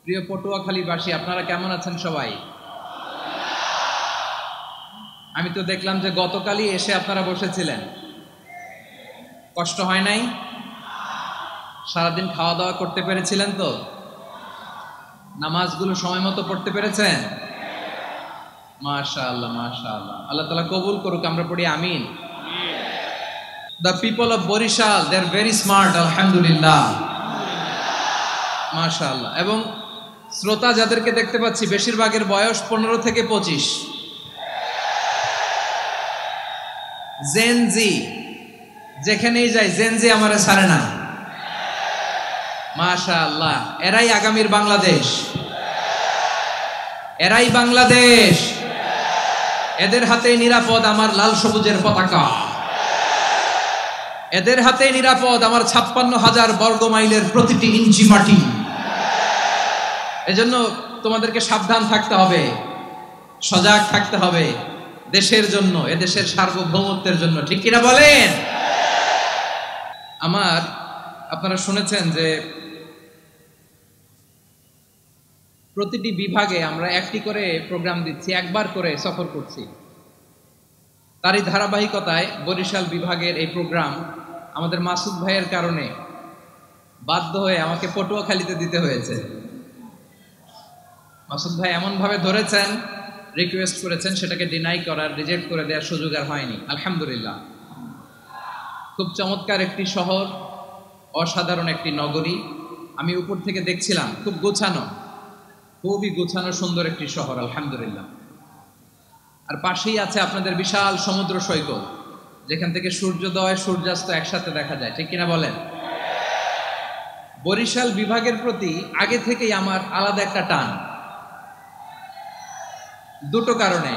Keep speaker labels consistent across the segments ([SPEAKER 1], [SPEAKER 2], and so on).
[SPEAKER 1] প্রিয় পটুয়াখালীবাসী, আপনারা কেমন আছেন সবাই? আমি তো দেখলাম যে গতকালই এসে আপনারা বসেছিলেন। কষ্ট হয় নাই? সারাদিন খাওয়া দাওয়া করতে পেরেছিলেন তো? নামাজগুলো সময় মতো পড়তে পেরেছেন? মাশাআল্লাহ, মাশাআল্লাহ। আল্লাহ তাআলা কবুল করুক, আমরা পড়ি আমিন। The people of Borishal, they are very smart, alhamdulillah. মাশাআল্লাহ। এবং শ্রোতা যাদেরকে দেখতে পাচ্ছি বেশিরভাগের বয়স 15 থেকে 25। জেনজি, যেখানেই যাই জেনজি আমারে ছাড়ে না। মাশাআল্লাহ, এরাই আগামীর বাংলাদেশ, এরাই বাংলাদেশ। এদের হাতে নিরাপদ আমার লাল সবুজের পতাকা, এদের হাতে নিরাপদ আমার 56,000 বর্গ মাইলের প্রতিটি ইঞ্চি মাটি। এজন্য তোমাদেরকে সাবধান থাকতে হবে, সজাগ থাকতে হবে দেশের জন্য, এদেশের সার্বভৌমত্বের জন্য। ঠিক কিনা বলেন? আপনারা শুনেছেন যে প্রতিটি বিভাগে আমরা একটি করে প্রোগ্রাম দিচ্ছি, একবার করে সফর করছি। তারই ধারাবাহিকতায় বরিশাল বিভাগের এই প্রোগ্রাম আমাদের মাসুদ ভাইয়ের কারণে বাধ্য হয়ে আমাকে পটুয়াখালীতে দিতে হয়েছে। মাসুদ ভাই এমন ভাবে ধরেছেন, রিকোয়েস্ট করেছেন, সেটাকে ডিনাই করার, রিজেক্ট করে দেওয়ার সুযোগ আর হয়নি। আলহামদুলিল্লাহ। খুব চমৎকার একটি শহর, অসাধারণ একটি নগরী। আমি উপর থেকে দেখছিলাম, খুব গোছানো, খুবই গোছানো সুন্দর একটি শহর, আলহামদুলিল্লাহ। আর পাশেই আছে আপনাদের বিশাল সমুদ্র সৈকত, যেখান থেকে সূর্যোদয় সূর্যাস্ত একসাথে দেখা যায়। ঠিক কিনা বলেন? বরিশাল বিভাগের প্রতি আগে থেকেই আমার আলাদা একটা টান, দুটো কারণে।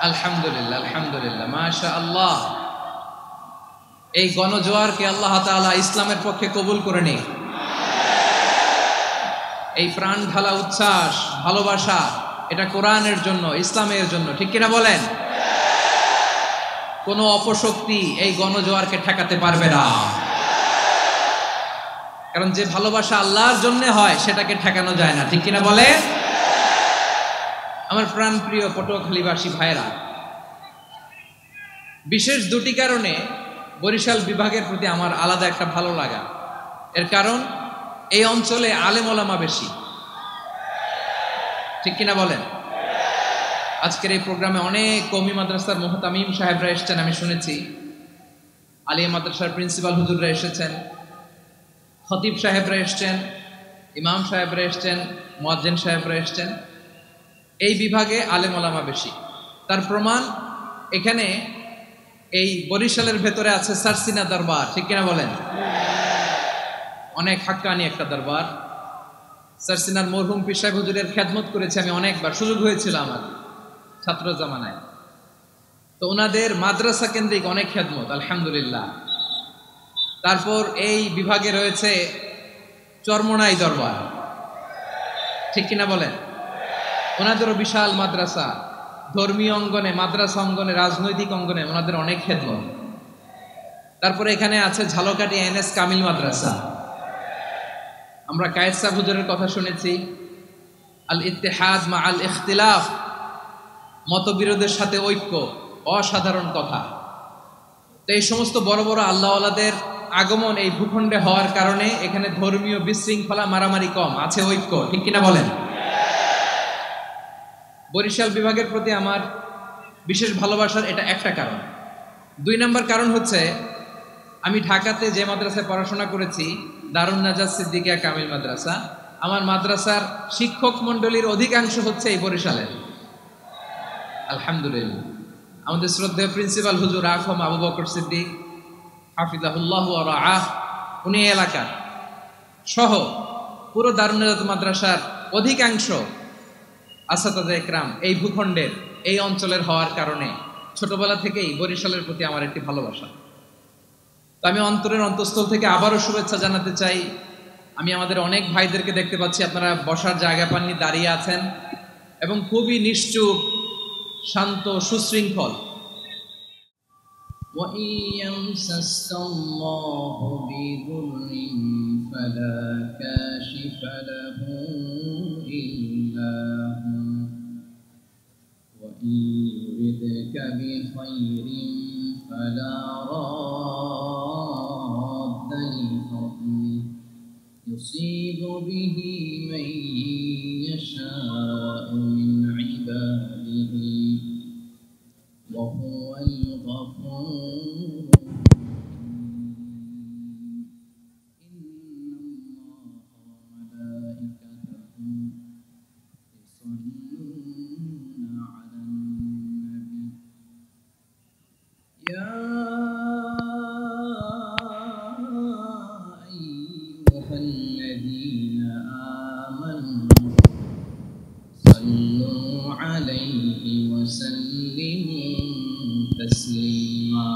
[SPEAKER 1] আলহামদুলিল্লাহ, আলহামদুলিল্লাহ, মাশাআল্লাহ। এই গণজোয়ারকে আল্লাহ তাআলা ইসলামের পক্ষে কবুল করে নিন। এই প্রাণ ঢালা উচ্ছ্বাস, ভালোবাসা, এটা কোরআনের জন্য, ইসলামের জন্য। ঠিক কিনা বলেন? কোনো অপশক্তি এই গণজোয়ারকে ঠেকাতে পারবে না, কারণ যে ভালোবাসা আল্লাহর জন্য হয় সেটাকে ঠেকানো যায় না। ঠিক কিনা বলে? আমার প্রাণ প্রিয় পটুয়াখালীবাসী ভাইরা, বিশেষ দুটি কারণে বরিশাল বিভাগের প্রতি আমার আলাদা একটা ভালো লাগা। এর কারণ, এই অঞ্চলে আলেম ওলামা বেশি। ঠিক কিনা বলেন? আজকের এই প্রোগ্রামে অনেক কওমি মাদ্রাসার মুহতামিম সাহেবরা এসেছেন, আমি শুনেছি। আলিয়া মাদ্রাসার প্রিন্সিপাল হুজুররা এসেছেন, খতিব সাহেবরা এসছেন, ইমাম সাহেবরা এসছেন, মুয়াজ্জিন সাহেবরা এসছেন। এই বিভাগে আলেম ওলামা বেশি। তার প্রমাণ, এখানে এই বরিশালের ভেতরে আছে সারসিনা দরবার। ঠিক কিনা বলেন? অনেক হাক্কানি একটা দরবার। সারসিনার মরহুম পীর সাহেব হুজুরের খেদমত করেছি আমি অনেকবার, সুযোগ হয়েছিল আমার ছাত্র জামানায়। তো ওনাদের মাদ্রাসা কেন্দ্রিক অনেক খেদমত, আলহামদুলিল্লাহ। তারপর এই বিভাগে রয়েছে চরমোনাই দরবার। ঠিক কিনা বলেন? ওনাদেরও বিশাল মাদ্রাসা, ধর্মীয় অঙ্গনে, মাদ্রাসা অঙ্গনে, রাজনৈতিক অঙ্গনে ওনাদের অনেক খেদমত। তারপরে এখানে আছে ঝালকাঠি এনএস কামিল মাদ্রাসা। আমরা কায়েদ সাহেব হুজুরের কথা শুনেছি, আল ইত্তেহাদ মা আল ইখতিলাফ, মতবিরোধের সাথে ঐক্য, অসাধারণ কথা। তো এই সমস্ত বড় বড় আল্লাহওয়ালাদের আগমন এই ভূখণ্ডে হওয়ার কারণে এখানে ধর্মীয় বিশৃঙ্খলা, মারামারি কম, আছে ঐক্য। ঠিক কিনা বলেন? বরিশাল বিভাগের প্রতি আমার বিশেষ ভালোবাসার এটা একটা কারণ। 2 নম্বর কারণ হচ্ছে, আমি ঢাকাতে যে মাদ্রাসায় পড়াশোনা করেছি, দারুন নাজাত সিদ্দিকিয়া কামিল মাদ্রাসা, আমার মাদ্রাসার শিক্ষক মন্ডলীর অধিকাংশ হচ্ছে এই বরিশালের। আলহামদুলিল্লাহ। আমাদের শ্রদ্ধেয় প্রিন্সিপাল হুজুর আখম আবু বকর সিদ্দিক হাফিজাহুল্লাহ ওয়া রাআহ, উনি এলাকার সহ পুরো দারুন নাজাত মাদ্রাসার অধিকাংশ আসাতাজে একরাম এই ভূখণ্ডের, এই অঞ্চলের হওয়ার কারণে ছোটবেলা থেকেই বরিশালের প্রতি আমার একটি ভালোবাসা। তো আমি অন্তরের অন্তঃস্থল থেকে আবারও শুভেচ্ছা জানাতে চাই। আমি আমাদের অনেক ভাইদেরকে দেখতে পাচ্ছি, আপনারা বসার জায়গা পাননি, দাঁড়িয়ে আছেন এবং খুবই নিশ্চুপ, শান্ত, সুশৃঙ্খল। وإن يمسسك الله بضر فلا كاشف له إلا هو وإن يردك بخير فلا راد لفضله يصيب به من يشاء من عباده وهو الغفور إن الله وملائكته يصلون على النبي يا أيها الذين آمنوا صلوا عليه وسلموا تسليما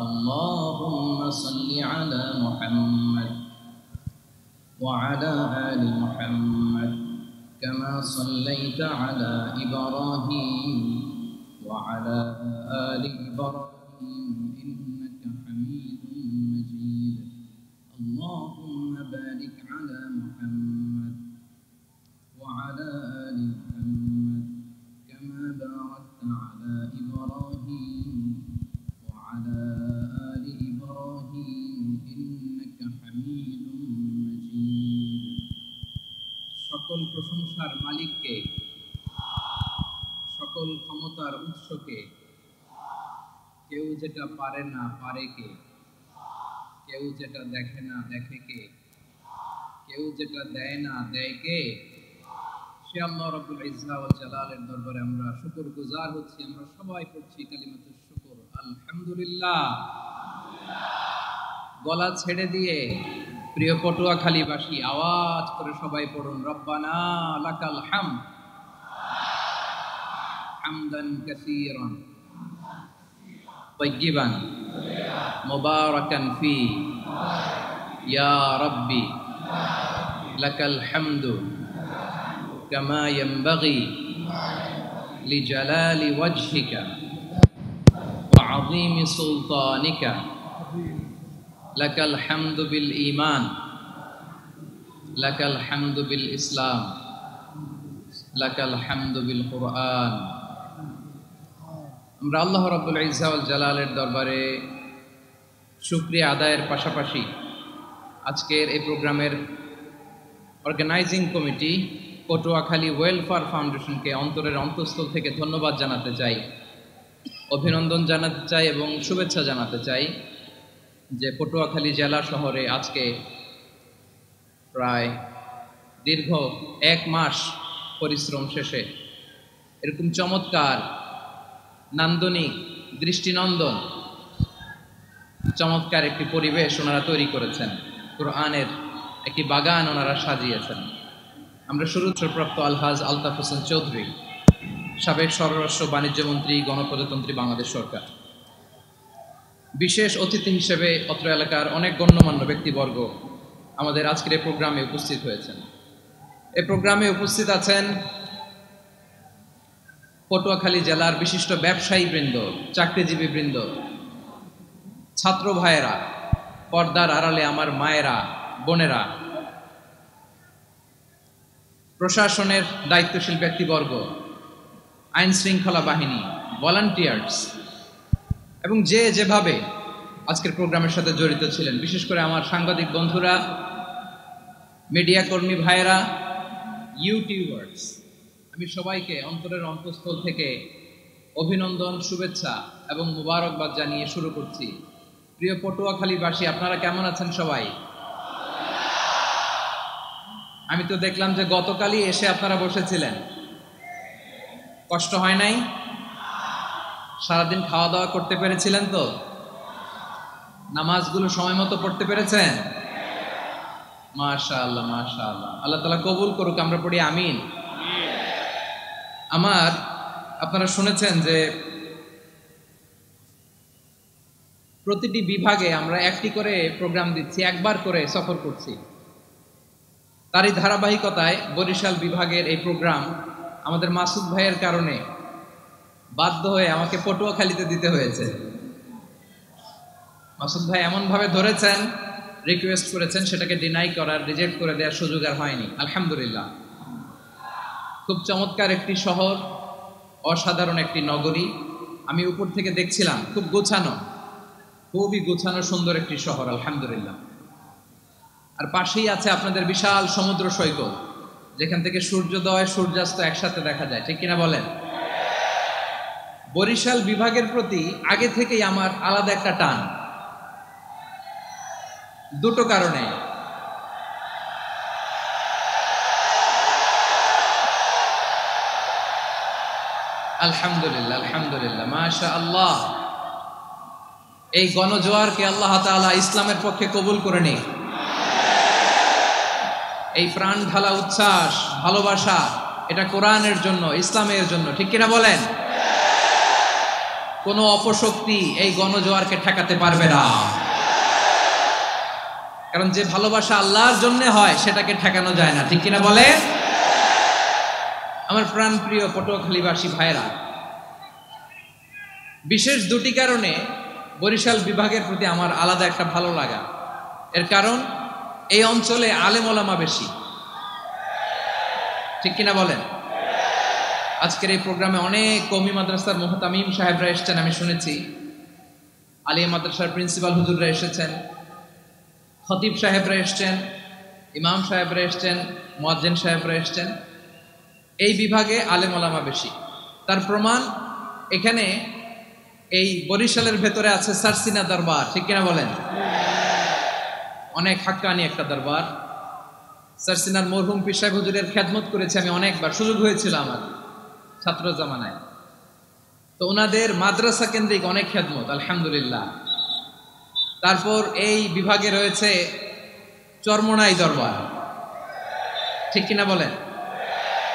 [SPEAKER 1] اللهم صل على محمد وعلى آل محمد كما صليت على إبراهيم وعلى آل إبراهيم إنك حميد مجيد اللهم بارك على محمد وعلى آل محمد كما باركت على إبراهيم وعلى آل إبراهيم إنك حميد مجيد সকল প্রশংসার মালিককে সকল ক্ষমতার উৎসকে কেউ যেটা পারে না পারে কে কেউ যেটা দেখে না দেখে কে কেউ যেটা দেয় না দেয় কে সে আল্লাহ রাব্বুল ইজ্জা ওয়াল জালালের দরবারে আমরা শুকরগুজার হচ্ছি আমরা সবাই পড়ছি কালিমাতুশ শুকর আলহামদুলিল্লাহ গলা ছেড়ে দিয়ে প্রিয় পটুয়াখালীবাসী আওয়াজ করে সবাই পড়ুন রব্বানা লাকাল হামদ হামদান কাসীরান তাইয়িবান মুবারাকান ফি ইয়া রাব্বি লাকাল হামদু কামা ইয়ানবাগি লিজালালি ওয়াজহিকা ওয়া আযীমি সুলতানিকা লাকাল হামদু বিল ঈমান লাকাল হামদু বিল ইসলাম লাকাল হামদু বিল কুরআন আমরা আল্লাহ রাব্বুল ইজ্জা ওয়াল জালালের দরবারে শুকরিয়া আদায়ের পাশাপাশি আজকের এই প্রোগ্রামের অর্গানাইজিং কমিটি পটুয়াখালী ওয়েলফেয়ার ফাউন্ডেশনকে অন্তরের অন্তঃস্থল থেকে ধন্যবাদ জানাতে চাই অভিনন্দন জানাতে চাই এবং শুভেচ্ছা জানাতে চাই যে পটুয়াখালী জেলা শহরে আজকে প্রায় দীর্ঘ 1 মাস পরিশ্রম শেষে এরকম চমৎকার নান্দনিক দৃষ্টিনন্দন চমৎকার একটি পরিবেশ ওনারা তৈরি করেছেন কোরআনের একটি বাগান ওনারা সাজিয়েছেন আমরা সুরক্ষাপ্রাপ্ত আলহাজ আলতাফ হোসেন চৌধুরী সাবেক স্বরাষ্ট্র বাণিজ্য মন্ত্রী গণপ্রজাতন্ত্রী বাংলাদেশ সরকার বিশেষ অতিথি হিসেবে অত্র এলাকার অনেক গণ্যমান্য ব্যক্তিবর্গ আমাদের আজকের এই প্রোগ্রামে উপস্থিত হয়েছেন এই প্রোগ্রামে উপস্থিত আছেন পটুয়াখালী জেলার বিশিষ্ট ব্যবসায়ী বৃন্দ চাকরিজীবী বৃন্দ ছাত্র ভাইয়েরা পর্দার আড়ালে আমার মায়েরা বোনেরা প্রশাসনের দায়িত্বশীল ব্যক্তিবর্গ আইন শৃঙ্খলা বাহিনী ভলান্টিয়ার্স এবং যে যেভাবে আজকের প্রোগ্রামের সাথে জড়িত ছিলেন বিশেষ করে আমার সাংবাদিক বন্ধুরা মিডিয়া কর্মী ভাইয়েরা ইউটিউবার্স আমি সবাইকে অন্তরের অন্তঃস্থল থেকে অভিনন্দন শুভেচ্ছা এবং মুবারকবাদ জানিয়ে শুরু করছি প্রিয় পটুয়াখালীবাসী আপনারা কেমন আছেন সবাই আমি তো দেখলাম যে গতকালই এসে আপনারা বসেছিলেন কষ্ট হয় নাই সারাদিন খাওয়া দাওয়া করতে পেরেছিলেন তো নামাজগুলো সময় মতো পড়তে পেরেছেন মাশাআল্লাহ মাশাআল্লাহ আল্লাহ তাআলা কবুল করুক আমরা পড়ি আমিন আমার আপনারা শুনেছেন যে প্রতিটি বিভাগে আমরা একটি করে প্রোগ্রাম দিচ্ছি একবার করে সফর করছি তারই ধারাবাহিকতায় বরিশাল বিভাগের এই প্রোগ্রাম আমাদের মাসুদ ভাইয়ের কারণে বাধ্য হয়ে আমাকে পটুয়াখালীতে দিতে হয়েছে মাসুদ ভাই এমন ভাবে ধরেছেন, রিকোয়েস্ট করেছেন, সেটাকে ডিনাই করার, রিজেক্ট করে দেওয়ার সুযোগ আর হয়নি। আলহামদুলিল্লাহ। খুব চমৎকার একটি শহর, অসাধারণ একটি নগরী। আমি উপর থেকে দেখছিলাম, খুব গোছানো, খুবই গোছানো সুন্দর একটি শহর, আলহামদুলিল্লাহ। আর পাশেই আছে আপনাদের বিশাল সমুদ্র সৈকত, যেখান থেকে সূর্যোদয় সূর্যাস্ত একসাথে দেখা যায়, ঠিক কিনা বলেন? বরিশাল বিভাগের প্রতি আগে থেকেই আমার আলাদা একটা টান, দুটো কারণে। আলহামদুলিল্লাহ, আলহামদুলিল্লাহ, মাশা আল্লাহ। এই গণজোয়ারকে আল্লাহ তাআলা ইসলামের পক্ষে কবুল করে নিক। এই প্রাণ ঢালা উচ্ছ্বাস, ভালোবাসা, এটা কোরআনের জন্য, ইসলামের জন্য, ঠিক কিনা বলেন? কোনো অপশক্তি এই গণজোয়ারকে ঠেকাতে পারবে না, কারণ যে ভালোবাসা আল্লাহর জন্য হয় সেটাকে ঠেকানো যায় না, ঠিক কিনা বলে? আমার প্রাণ প্রিয় পটুয়াখালীবাসী ভাইরা, বিশেষ দুটি কারণে বরিশাল বিভাগের প্রতি আমার আলাদা একটা ভালো লাগা। এর কারণ, এই অঞ্চলে আলেম ওলামা বেশি, ঠিক কিনা বলেন? আজকের এই প্রোগ্রামে অনেক কওমি মাদ্রাসার মুহতামিম সাহেবরা এসেছেন, আমি শুনেছি। আলিয়া মাদ্রাসার প্রিন্সিপাল হুজুররা এসেছেন, খতিব সাহেবরা এসছেন, ইমাম সাহেবরা এসছেন, মুয়াজ্জিন সাহেবরা এসছেন। এই বিভাগে আলেম ওলামা বেশি। তার প্রমাণ, এখানে এই বরিশালের ভেতরে আছে সারসিনা দরবার, ঠিক কিনা বলেন? অনেক হাক্কানি একটা দরবার। সারসিনার মরহুম পীর সাহেব হুজুরের খেদমত করেছি আমি অনেকবার, সুযোগ হয়েছিল আমার ছাত্র জামানায়। তো ওনাদের মাদ্রাসা কেন্দ্রিক অনেক খেদমত, আলহামদুলিল্লাহ। তারপর এই বিভাগে রয়েছে চরমোনাই দরবার, ঠিক কিনা বলেন?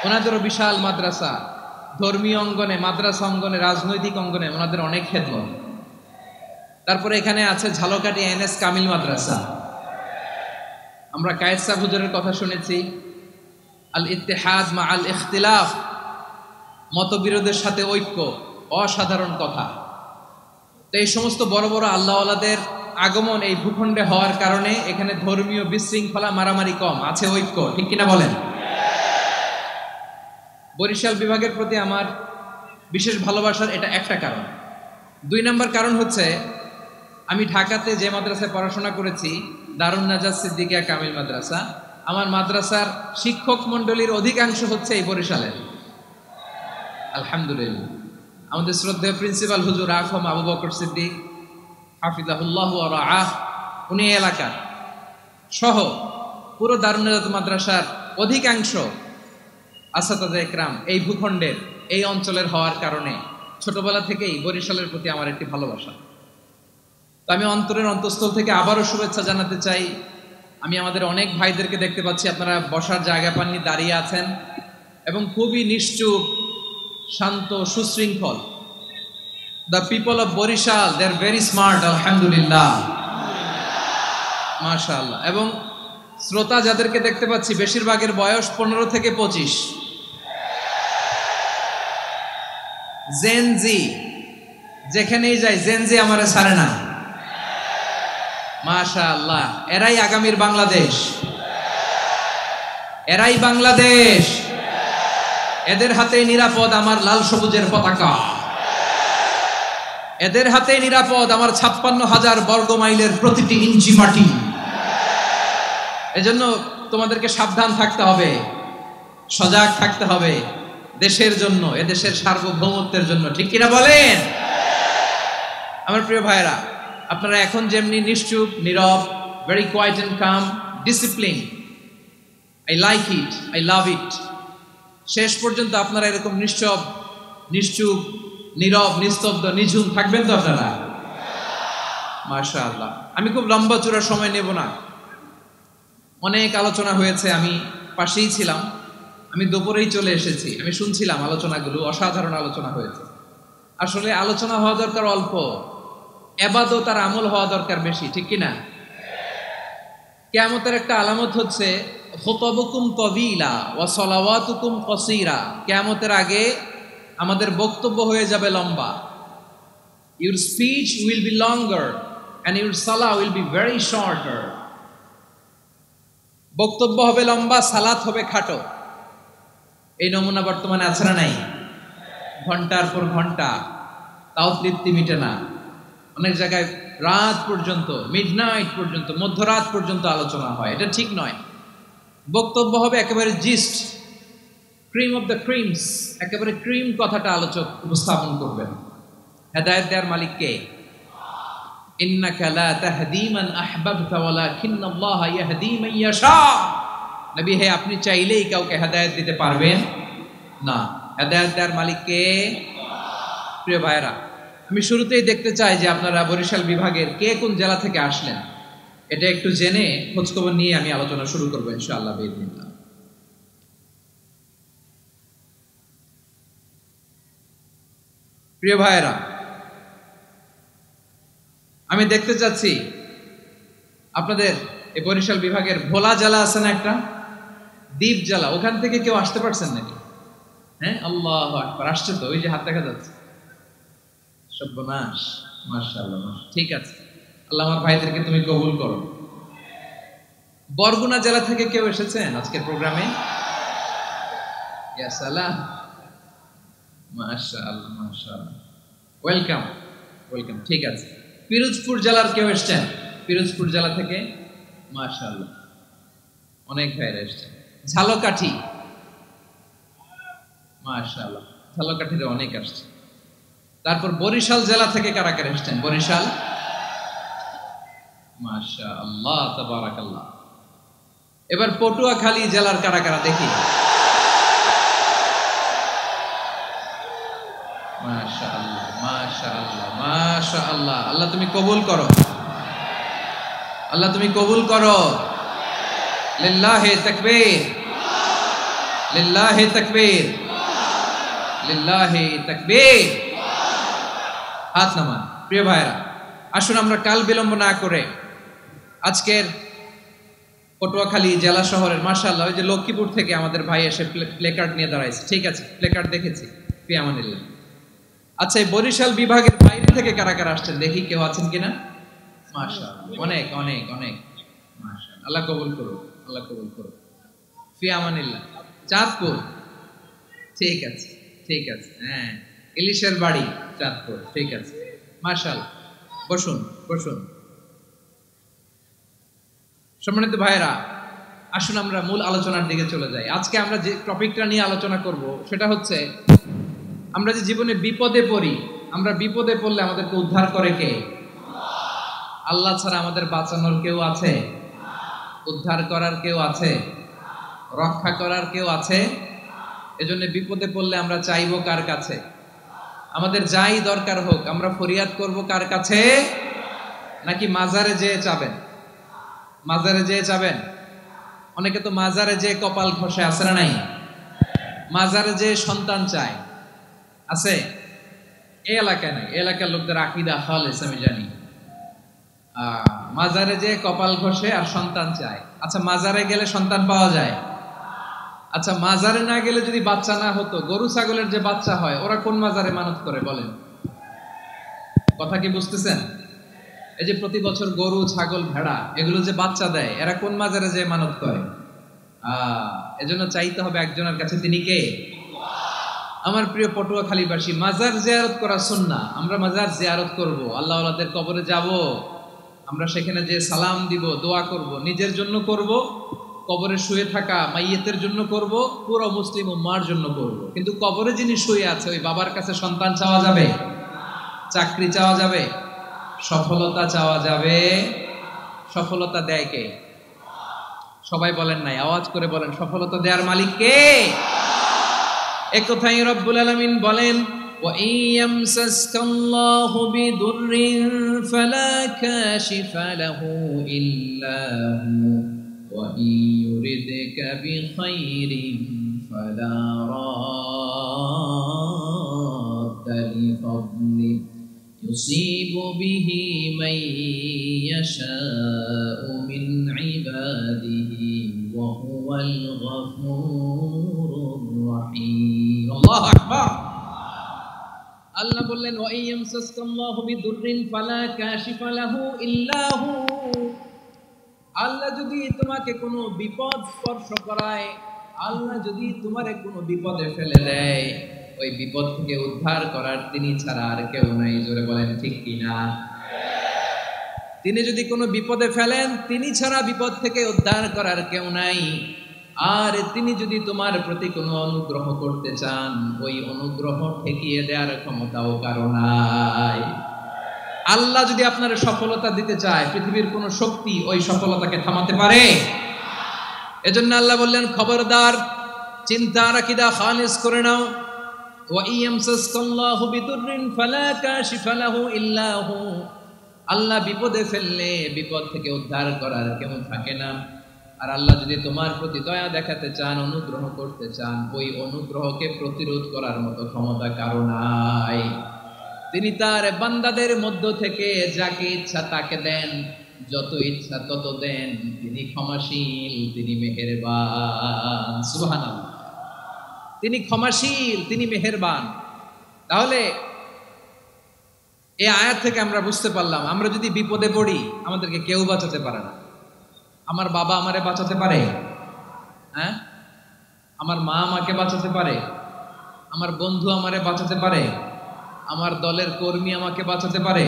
[SPEAKER 1] ওনাদেরও বিশাল মাদ্রাসা, ধর্মীয় অঙ্গনে, মাদ্রাসা অঙ্গনে, রাজনৈতিক অঙ্গনে ওনাদের অনেক খেদমত। তারপরে এখানে আছে ঝালকাঠি এনএস কামিল মাদ্রাসা। আমরা কায়েদ সাহেব হুজুরের কথা শুনেছি, আল ইত্তেহাদ মা আল ইখতিলাফ, মতবিরোধের সাথে ঐক্য, অসাধারণ কথা। তো এই সমস্ত বড় বড় আল্লাহওয়ালাদের আগমন এই ভূখণ্ডে হওয়ার কারণে এখানে ধর্মীয় বিশৃঙ্খলা, মারামারি কম, আছে ঐক্য, ঠিক কিনা বলেন? বরিশাল বিভাগের প্রতি আমার বিশেষ ভালোবাসার এটা একটা কারণ। 2 নম্বর কারণ হচ্ছে, আমি ঢাকাতে যে মাদ্রাসায় পড়াশোনা করেছি, দারুন নাজাত সিদ্দিকিয়া কামিল মাদ্রাসা, আমার মাদ্রাসার শিক্ষক মন্ডলীর অধিকাংশ হচ্ছে এই বরিশালের, আলহামদুলিল্লাহ। আমাদের শ্রদ্ধেয় প্রিন্সিপাল হুজুর আখম আবু বকর সিদ্দিক হাফিজাহুল্লাহ ওয়া রাআহ, উনি এলাকার সহ পুরো দারুন নাজাত মাদ্রাসার অধিকাংশ আসাতাজে একরাম এই ভূখণ্ডের, এই অঞ্চলের হওয়ার কারণে ছোটবেলা থেকেই বরিশালের প্রতি আমার একটি ভালোবাসা। তো আমি অন্তরের অন্তঃস্থল থেকে আবারও শুভেচ্ছা জানাতে চাই। আমি আমাদের অনেক ভাইদেরকে দেখতে পাচ্ছি, আপনারা বসার জায়গা পাননি, দাঁড়িয়ে আছেন এবং খুবই নিশ্চুপ, শান্ত, সুশৃঙ্খল। The people of Barishal, they are very smart, আলহামদুলিল্লাহ, মাশাআল্লাহ। এবং শ্রোতা যাদেরকে দেখতে পাচ্ছি, বেশিরভাগের বয়স 15 থেকে 25। জেনজি, যেখানেই যাই জেনজি আমারে ছাড়ে না, মাশাআল্লাহ। এরাই আগামীর বাংলাদেশ, এরাই বাংলাদেশ। এদের হাতেই নিরাপদ আমার লাল সবুজের পতাকা, এদের হাতেই নিরাপদ আমার 56,000 বর্গ মাইলের প্রতিটি ইঞ্চি মাটি। এজন্য তোমাদেরকে সাবধান থাকতে হবে, সজাগ থাকতে হবে, দেশের জন্য, এদেশের সার্বভৌমত্বের জন্য, ঠিক কিনা বলেন? আমার প্রিয় ভাইরা, আপনারা এখন যেমনি নিশ্চুপ, নীরব, very quiet and calm, discipline, I like it, I love it. শেষ পর্যন্ত আপনারা এরকম নিশ্চুপ, নীরব, নিস্তব্ধ, নিঝুম থাকবেন তো আপনারা? মাশাআল্লাহ। আমি খুব লম্বা চূড়া সময় নেব না, অনেক আলোচনা হয়েছে, আমি পাশেই ছিলাম, আমি দুপুরেই চলে এসেছি, আমি শুনছিলাম আলোচনাগুলো, অসাধারণ আলোচনা হয়েছে। আসলে আলোচনা হওয়া দরকার অল্প, ইবাদত আর আমল হওয়া দরকার বেশি, ঠিক কিনা? কিয়ামতের একটা আলামত হচ্ছে খুতাবুকুম তাবিলা ওয়া সালাওয়াতুকুম কাসীরা। কিয়ামতের আগে আমাদের বক্তব্য হয়ে যাবে লম্বা, your speech will be longer and your salah will be very shorter. বক্তব্য হবে লম্বা, সালাত হবে খাটো। এই নমুনা বর্তমানে আছে না নাই? ঘন্টার পর ঘন্টা, তাও তৃপ্তি মিটে না। অনেক জায়গায় রাত পর্যন্ত, মিডনাইট পর্যন্ত, মধ্যরাত পর্যন্ত আলোচনা হয়। এটা ঠিক নয়। বক্তব্য হবে একেবারে gist, cream of the creams, একেবারে ক্রিম কথাটা আলোচক উপস্থাপন করবেন। হেদায়েত দেওয়ার মালিক কে? ইন্নাকা লা তাহদি মান আহবাবতা ওয়ালাকিন্নাল্লাহা ইয়াহদি মান ইয়াশা। নবী হে, আপনি চাইলেই কাউকে হেদায়েত দিতে পারবেন না। হেদায়েত দেওয়ার মালিক কে? প্রিয় ভাইরা, আমি শুরুতেই দেখতে চাই যে আপনারা বরিশাল বিভাগের কে কোন জেলা থেকে আসলেন, এটা একটু জেনে খোঁজখবর নিয়ে আমি আলোচনা শুরু করবো ইনশাআল্লাহ বিইذنিল্লাহ। প্রিয় ভাইরা, আমি দেখতে চাচ্ছি আপনাদের এই বরিশাল বিভাগের ভোলা জেলা আছে না একটা, দ্বীপ জেলা, ওখান থেকে কেউ আসতে পারছেন নাকি? হ্যাঁ, আল্লাহু আকবার, আসছে তো, ওই যে হাত দেখা যাচ্ছে। সর্বনাশ, মাশাআল্লাহ, ঠিক আছে, আল্লাহ আমার ভাইদেরকে তুমি কবুল করো। বরগুনা জেলা থেকে কেউ এসেছেন আজকের প্রোগ্রামে? ইয়া সালাম, মাশাআল্লাহ মাশাআল্লাহ, ওয়েলকাম ওয়েলকাম, ঠিক আছে। পিরোজপুর জেলার কেউ এসেছেন? পিরোজপুর জেলা থেকে মাশাআল্লাহ অনেক ভাইরা এসেছেন। ঝালকাঠি, মাশাআল্লাহ, ঝালকাঠিতে অনেক আসছে। তারপর বরিশাল জেলা থেকে কারা কারা এসেছেন? বরিশাল, মাশাআল্লাহ তাবারাকাল্লাহ। এবার পটুয়াখালী জেলার কারা কারা দেখি? মাশাআল্লাহ মাশাআল্লাহ মাশাআল্লাহ, আল্লাহ তুমি কবুল করো, আল্লাহ তুমি কবুল করো। লিল্লাহি তাকবীর, লিল্লাহি তাকবীর, লিল্লাহি তাকবীর। হাত নামান। প্রিয় ভাইরা, আসুন আমরা কাল বিলম্ব না করে আজকের পটুয়াখালী জেলা শহরের, মাশাআল্লাহ, ওই যে লক্ষ্মীপুর থেকে আমাদের ভাই এসে প্লেকার্ড নিয়ে দাঁড়াইছে, ঠিক আছে, প্লেকার্ড দেখেছি, ফি আমানিল্লাহ। আচ্ছা, এই বরিশাল বিভাগের বাইরে থেকে কারা কারা আসছেন দেখি, কেউ আছেন কিনা? মাশাআল্লাহ, অনেক অনেক অনেক, মাশাআল্লাহ, আল্লাহ কবুল করো, আল্লাহ কবুল করো, ফি আমানিল্লাহ। চাঁদপুর, ঠিক আছে ঠিক আছে, হ্যাঁ, ইলিশের বাড়ি চাঁদপুর, ঠিক আছে, মাশাআল্লাহ। বসুন বসুন। সম্মানিত ভাইরা, আসুন আমরা মূল আলোচনার দিকে চলে যাই। আজকে আমরা যে টপিকটা নিয়ে আলোচনা করব সেটা হচ্ছে, আমরা যে জীবনে বিপদে পড়ি, আমরা বিপদে পড়লে আমাদেরকে উদ্ধার করে কে? আল্লাহ ছাড়া আমাদের বাঁচানোর কেউ আছে? উদ্ধার করার কেউ আছে? রক্ষা করার কেউ আছে? এজন্য বিপদে পড়লে আমরা চাইবো কার কাছে? আমাদের যাই দরকার হোক আমরা ফরিয়াদ করব কার কাছে? নাকি মাজারে যেয়ে চাবেন? মাজারে যেয়ে চাবেন? অনেকে তো মাজারে যেয়ে কপাল ঘষে, আছে না নাই? মাজারে যেয়ে সন্তান চায়, আছে? এই এলাকায় নাই, এলাকার লোকদের আকীদা খালেস আমি জানি। মাজারে যেয়ে কপাল ঘষে আর সন্তান চায়। আচ্ছা, মাজারে গেলে সন্তান পাওয়া যায়? আচ্ছা, মাজারে না গেলে যদি বাচ্চা না হতো, গরু ছাগলের যে বাচ্চা হয় ওরা কোন মাজারে মানত করে বলেন? কথা কি বুঝতেছেন? এই যে প্রতি বছর গরু ছাগল ভেড়া এগুলো যে বাচ্চা দেয়, এরা কোন মাজারে যে মানত করে? এজন্য চাইতে হবে একজনের কাছে, তিনি কে? আমার প্রিয় পটুয়াখালীবাসী, মাজার জিয়ারত করা সুন্নাহ। আমরা মাজার জিয়ারত করব, আল্লাহ ওয়ালাদের কবরে যাব, আমরা সেখানে যে সালাম দিব, দোয়া করব, নিজের জন্য করব, কবরে শুয়ে থাকা মাইয়েতের জন্য করব, পুরো মুসলিম উম্মার জন্য করব। কিন্তু কবরে যিনি শুয়ে আছে ওই বাবার কাছে সন্তান চাওয়া যাবে? চাকরি চাওয়া যাবে? সফলতা চাওয়া যাবে? সফলতা দেয় কে? সবাই বলেন নাই, আওয়াজ করে বলেন, সফলতা দেওয়ার মালিক কে? এক কথাই রব্বুল আলামিন বলেন, ওয়া ইয়ামসাসকাল্লাহু বিদুররিন ফালা কাশিফা লাহু ইল্লা হু ওয়া ইয়ুরিদকা বিখাইরিন ফালা রাদ্দা লিফাদলি ইউসিবু বিহি মান ইয়াশাউ মিন ইবাদিহি ওয়া হুয়াল গফুরুর রহিম। আল্লাহু আকবার। আল্লাহ বললেন ওয়া ইয়ামসাসকাল্লাহু বিদুররিন ফালা কাশিফা লাহু ইল্লা হু, আল্লাহ যদি তোমাকে কোনো বিপদ স্পর্শ করায়, আল্লাহ যদি তোমারে কোনো বিপদে ফেলে দেয়, ওই বিপদ থেকে উদ্ধার করার তিনি ছাড়া আর কেউ নাই। জোরে বলেন ঠিক কিনা? তিনি যদি কোনো বিপদে ফেলেন, তিনি ছাড়া বিপদ থেকে উদ্ধার করার কেউ নাই। আর তিনি যদি তোমার প্রতি কোনো অনুগ্রহ করতে চান, ওই অনুগ্রহ ঠেকিয়ে দেওয়ার ক্ষমতাও কারো নাই। আল্লাহ যদি আপনার সফলতা দিতে চায়, পৃথিবীর কোন শক্তি ওই সফলতাকে থামাতে পারে? এজন্য আল্লাহ বললেন, খবরদার, চিন্তার আকীদা খালিস করে নাও। ওয়া ইয়ামসাসকাল্লাহু বিদুররিন ফালা কাশিফা লাহু ইল্লা হু, আল্লাহ বিপদে ফেললে বিপদ থেকে উদ্ধার করার কেউ থাকে না। আর আল্লাহ যদি তোমার প্রতি দয়া দেখাতে চান, অনুগ্রহ করতে চান, ওই অনুগ্রহকে প্রতিরোধ করার মতো ক্ষমতা কারো নাই। তিনি তার বান্দাদের মধ্য থেকে যাকে ইচ্ছা তাকে দেন, যত ইচ্ছা তত দেন। তিনি ক্ষমাশীল, তিনি মেহেরবান। সুবহানাল্লাহ। তিনি ক্ষমাশীল, তিনি মেহেরবান। তাহলে এই আয়াত থেকে আমরা বুঝতে পারলাম, আমরা যদি বিপদে পড়ি আমাদেরকে কেউ বাঁচাতে পারে না। আমার বাবা আমারে বাঁচাতে পারে? হ্যাঁ? আমার মা আমাকে বাঁচাতে পারে? আমার বন্ধু আমারে বাঁচাতে পারে? আমার দলের কর্মী আমাকে বাঁচাতে পারে?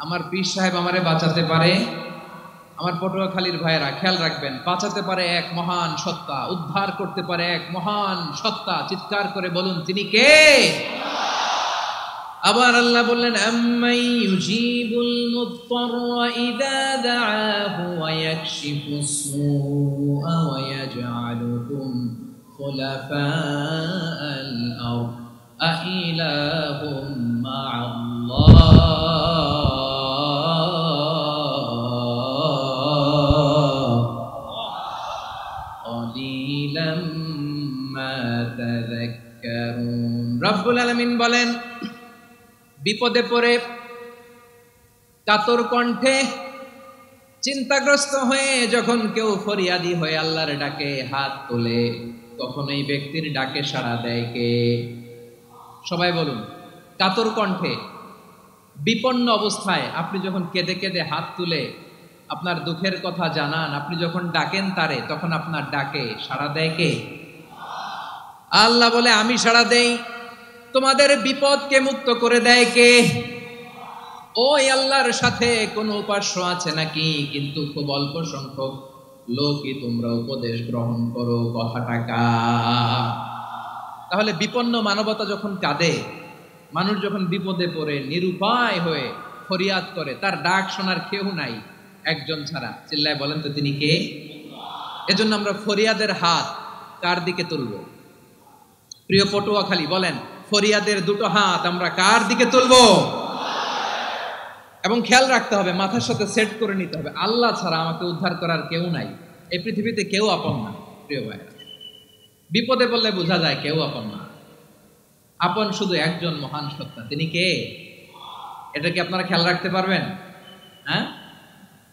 [SPEAKER 1] আমার পীর সাহেব আমারে বাঁচাতে পারে? আমার পটুয়াখালীর ভাইয়েরা খেয়াল রাখবেন, বাঁচাতে পারে এক মহান সত্তা, উদ্ধার করতে পারে এক মহান সত্তা। চিৎকার করে বলুন, তিনি কে? আবার আল্লাহ বললেন, আম্মাই ইউজিবুল মুত্তাররা ইযা দাআহু ওয়া ইয়াকশিফুস সুআ ওয়া ইয়াজআলুকুম খুলাফাআল আরদ আইলাহুম মা'আল্লাহ ক্বালিলাম মা তাযাক্কারুন। রব্বুল আলামিন বলেন, বিপদে পড়ে কাতর কণ্ঠে চিন্তাগ্রস্ত হয়ে যখন কেউ ফরিয়াদি হয়ে আল্লাহর ডাকে হাত তোলে, তখন এই ব্যক্তির ডাকে সাড়া দেয় কে? সবাই বলুন। কাতর কণ্ঠে বিপন্ন অবস্থায় আপনি যখন কেঁদে কেঁদে হাত তুলে আপনার দুঃখের কথা জানান, আপনি যখন ডাকেন তারে, তখন আপনার ডাকে সাড়া দেয় কে? আল্লাহ বলে, আমি সাড়া দেই। তোমাদের বিপদকে মুক্ত করে দেয় কে? ওই আল্লাহর সাথে কোন উপাস্য আছে নাকি? কিন্তু খুব অল্প সংখ্যক লোকই তোমরা উপদেশ গ্রহণ করো। কথাটা কার? তাহলে বিপন্ন মানবতা যখন কাঁদে, মানুষ যখন বিপদে পড়ে নিরুপায় হয়ে ফরিয়াদ করে, তার ডাক শোনার কেউ নাই একজন ছাড়া। চিল্লায় বলেন তো, তিনি কে? এজন্য আমরা ফরিয়াদের হাত কার দিকে তুলব? প্রিয় পটুয়াখালী বলেন, ফরিয়াদের দুটো হাত আমরা কার দিকে তুলবো? এবং খেয়াল রাখতে হবে, মাথার সাথে সেট করে নিতে হবে, আল্লাহ ছাড়া আমাকে উদ্ধার করার কেউ নাই। এই পৃথিবীতে কেউ আপন না। প্রিয় ভাই, বিপদে বললে বোঝা যায় কেউ আপন না। আপন শুধু একজন মহান সত্তা। তিনি কে? এটা কি আপনারা খেয়াল রাখতে পারবেন? হ্যাঁ,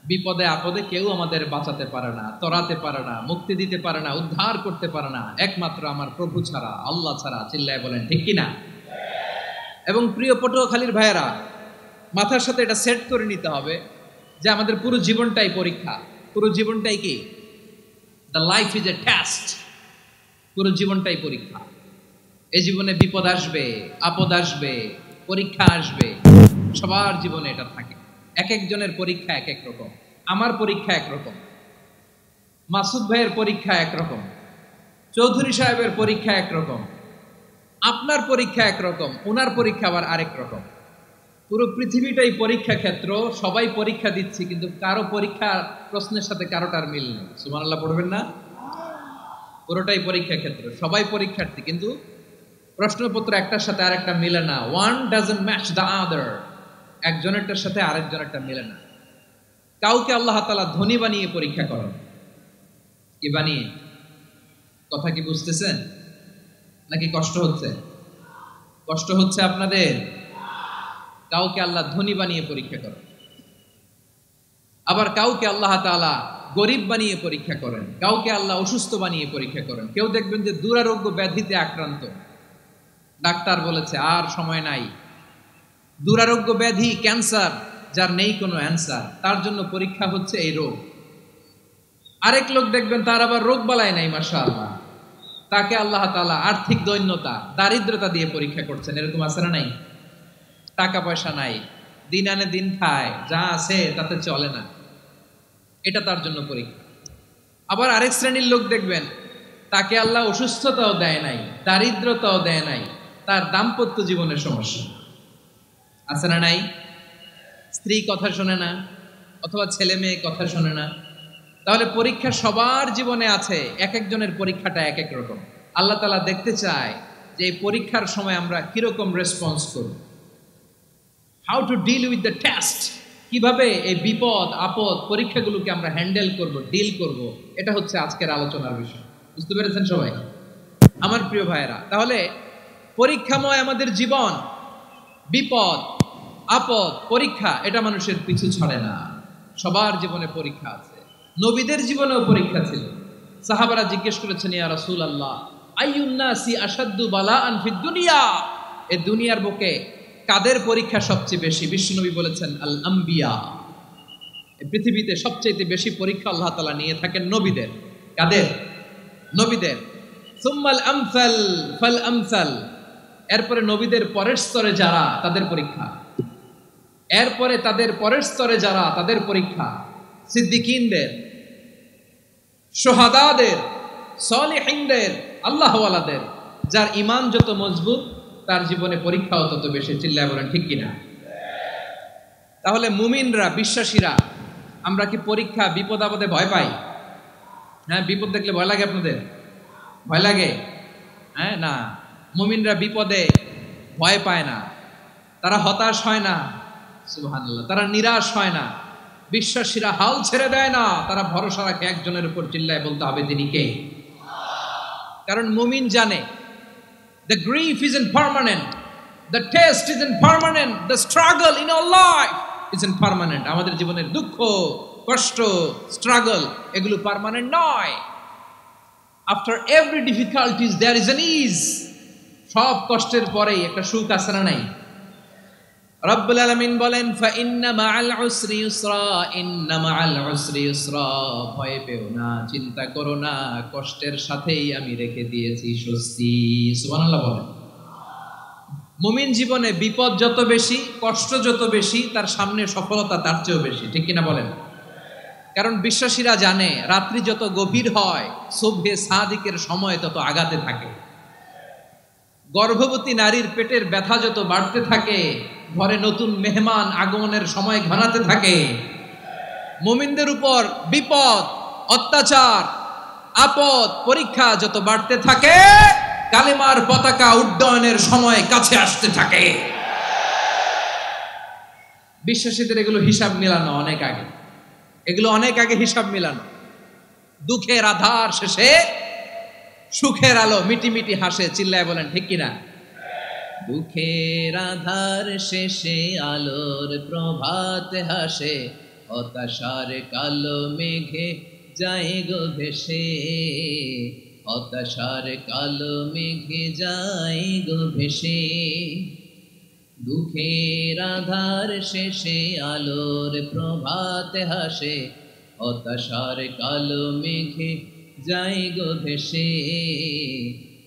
[SPEAKER 1] বিপদে আপদে কেউ আমাদের বাঁচাতে পারে না, তরাতে পারে না, মুক্তি দিতে পারে না, উদ্ধার করতে পারে না, একমাত্র আমার প্রভু ছাড়া, আল্লাহ ছাড়া। চিল্লায় বলেন ঠিক কিনা? এবং প্রিয় পটুয়াখালীর ভাইয়েরা, মাথার সাথে এটা সেট করে নিতে হবে যে আমাদের পুরো জীবনটাই পরীক্ষা। পুরো জীবনটাই কি? The life is a test. পুরো জীবনটাই পরীক্ষা। এই জীবনে বিপদ আসবে, আপদ আসবে, পরীক্ষা আসবে, সবার জীবনে এটা থাকে। এক একজনের পরীক্ষা এক এক রকম। আমার পরীক্ষা একরকম, মাসুদ ভাইয়ের পরীক্ষা একরকম, চৌধুরী সাহেবের পরীক্ষা একরকম, আপনার পরীক্ষা একরকম, ওনার পরীক্ষা আবার আরেক রকম। পুরো পৃথিবীটাই পরীক্ষা ক্ষেত্র। সবাই পরীক্ষা দিচ্ছি, কিন্তু কারো পরীক্ষা প্রশ্নের সাথে কারোটার মিল নেই। সুবহানাল্লাহ পড়বেন না? পুরোটাই পরীক্ষা ক্ষেত্র, সবাই পরীক্ষার্থী, কিন্তু প্রশ্নপত্র একটার সাথে আরেকটা মিলে না। One doesn't match the other. একজনেরটার সাথে আরেকজনেরটা মিলে না। কাউকে আল্লাহ তাআলা ধনী বানিয়ে পরীক্ষা করেন। কি বানিয়ে? কথা কি বুঝতেছেন নাকি কষ্ট হচ্ছে? কষ্ট হচ্ছে আপনাদের? কাউকে আল্লাহ ধনী বানিয়ে পরীক্ষা করেন, আবার কাউকে আল্লাহ তাআলা গরিব বানিয়ে পরীক্ষা করেন, কাউকে আল্লাহ অসুস্থ বানিয়ে পরীক্ষা করেন। কেউ দেখবেন যে দুরারোগ্য ব্যাধিতে আক্রান্ত, ডাক্তার বলেছে আর সময় নাই, দুরারোগ্য ব্যাধি, ক্যান্সার, যার নেই কোনো অ্যান্সার, তার জন্য পরীক্ষা হচ্ছে এই রোগ। আরেক লোক দেখবেন তার আবার রোগ বালাই নাই, মাশাআল্লাহ, তাকে আল্লাহ তাআলা আর্থিক দৈন্যতা, দারিদ্রতা দিয়ে পরীক্ষা করছেন। এরকম আছে না নাই? টাকা পয়সা নাই, দিন আনে দিন খায়, যা আছে তাতে চলে না, এটা তার জন্য পরীক্ষা। আবার আরেক শ্রেণীর লোক দেখবেন তাকে আল্লাহ অসুস্থতাও দেয় নাই, দারিদ্রতাও দেয় নাই, তার দাম্পত্য জীবনের সমস্যা আছে না নাই? স্ত্রী কথা শোনে না, অথবা ছেলে মেয়ে কথা শোনে না। তাহলে পরীক্ষা সবার জীবনে আছে, এক একজনের পরীক্ষাটা এক এক রকম। আল্লাহ তাআলা দেখতে চায় যে এই পরীক্ষার সময় আমরা কিরকম রেসপন্স করব, how to deal with the test, কিভাবে এই বিপদ আপদ পরীক্ষাগুলোকে আমরা হ্যান্ডেল করব, ডিল করব। এটা হচ্ছে আজকের আলোচনার বিষয়। বুঝতে পেরেছেন সবাই আমার প্রিয় ভাইয়েরা? তাহলে পরীক্ষাময় আমাদের জীবন, বিপদ আপদ পরীক্ষা, এটা মানুষের পিছু ছাড়ে না। সবার জীবনে পরীক্ষা আছে, নবীদের জীবনেও পরীক্ষা ছিল। সাহাবারা জিজ্ঞেস করেছেন, ইয়া রাসূলুল্লাহ, আইয়ুন নাসি আশাদ্দু বালাআন ফিদ দুনিয়া, এই দুনিয়ার বুকে কাদের পরীক্ষা সবচেয়ে বেশি? বিশ্বনবী বলেছেন, আল আম্বিয়া, এই পৃথিবীতে সবচেয়ে বেশি পরীক্ষা আল্লাহ তাআলা নিয়ে থাকেন নবীদের। কাদের? নবীদের। সুম্মাল আমসাল ফাল আমসাল, এরপরে নবীদের পরের স্তরে যারা, তাদের পরীক্ষা। এরপরে তাদের পরের স্তরে যারা, তাদের পরীক্ষা। সিদ্দিকিনদের, শুহাদাদের, সলিহিনদের, আল্লাহওয়ালাদের। যার ঈমান যত মজবুত তার জীবনে পরীক্ষাও তত বেশি। চিল্লায় বলেন ঠিক কিনা? তাহলে মুমিনরা, বিশ্বাসীরা, আমরা কি পরীক্ষা বিপদ আপদে ভয় পাই? হ্যাঁ, বিপদ দেখলে ভয় লাগে আপনাদের? ভয় লাগে? হ্যাঁ না, মুমিনরা বিপদে ভয় পায় না, তারা হতাশ হয় না, সুবহানাল্লাহ, তারা নিরাশ হয় না। বিশ্বাসীরা হাল ছেড়ে দেয় না, তারা ভরসা রাখে একজনের উপর। চিল্লায় বলতে হবে তিনি কে? কারণ মুমিন জানে the grief isn't permanent, the test isn't permanent, the struggle in our life isn't permanent. আমাদের জীবনের দুঃখ, কষ্ট, স্ট্রাগল, এগুলো পার্মানেন্ট নয়। After every difficulties there is an ease. সব কষ্টের পরেই একটা সুখ আছে না নাই? রব্বুল আলামিন বলেন, ফা ইন্না মাআল উসরি ইউসরা, ইন্না মাআল উসরি ইউসরা, ভয় পেও না, চিন্তা করো না, কষ্টের সাথেই আমি রেখে দিয়েছি স্বস্তি। সুবহানাল্লাহ বলেন। মুমিন জীবনে বিপদ যত বেশি, কষ্ট যত বেশি, তার সামনে সফলতা তার চেয়েও বেশি। ঠিক কিনা বলেন? কারণ বিশ্বাসীরা জানে রাত্রি যত গভীর হয়, সুবহে সাদিকের সময় তত আগাতে থাকে। গর্ভবতী নারীর পেটের ব্যথা যত বাড়তে থাকে, ঘরে নতুন মেহমান আগমনের সময় ঘনাতে থাকে। মুমিনদের উপর বিপদ, অত্যাচার, আপদ, পরীক্ষা যত বাড়তে থাকে, কালেমার পতাকা উড্ডয়নের সময় কাছে আসতে থাকে। বিশ্বাসীদের এগুলো হিসাব মিলানো অনেক আগে, এগুলো অনেক আগে হিসাব মিলানো। দুঃখের আধার শেষে সুখের আলো মিটি মিটি হাসে। চিল্লায় বলেন ঠিক কিনা? দুঃখের আধার শেষে আলোর প্রভাত হাসে, হতাশার কালো মেঘে যায় গো ভেসে, হতাশার কালো মেঘে যায় গো ভেসে। দুঃখের আধার শেষে আলোর প্রভাত হাসে, হতাশার কালো মেঘে যায় গো ভেসে,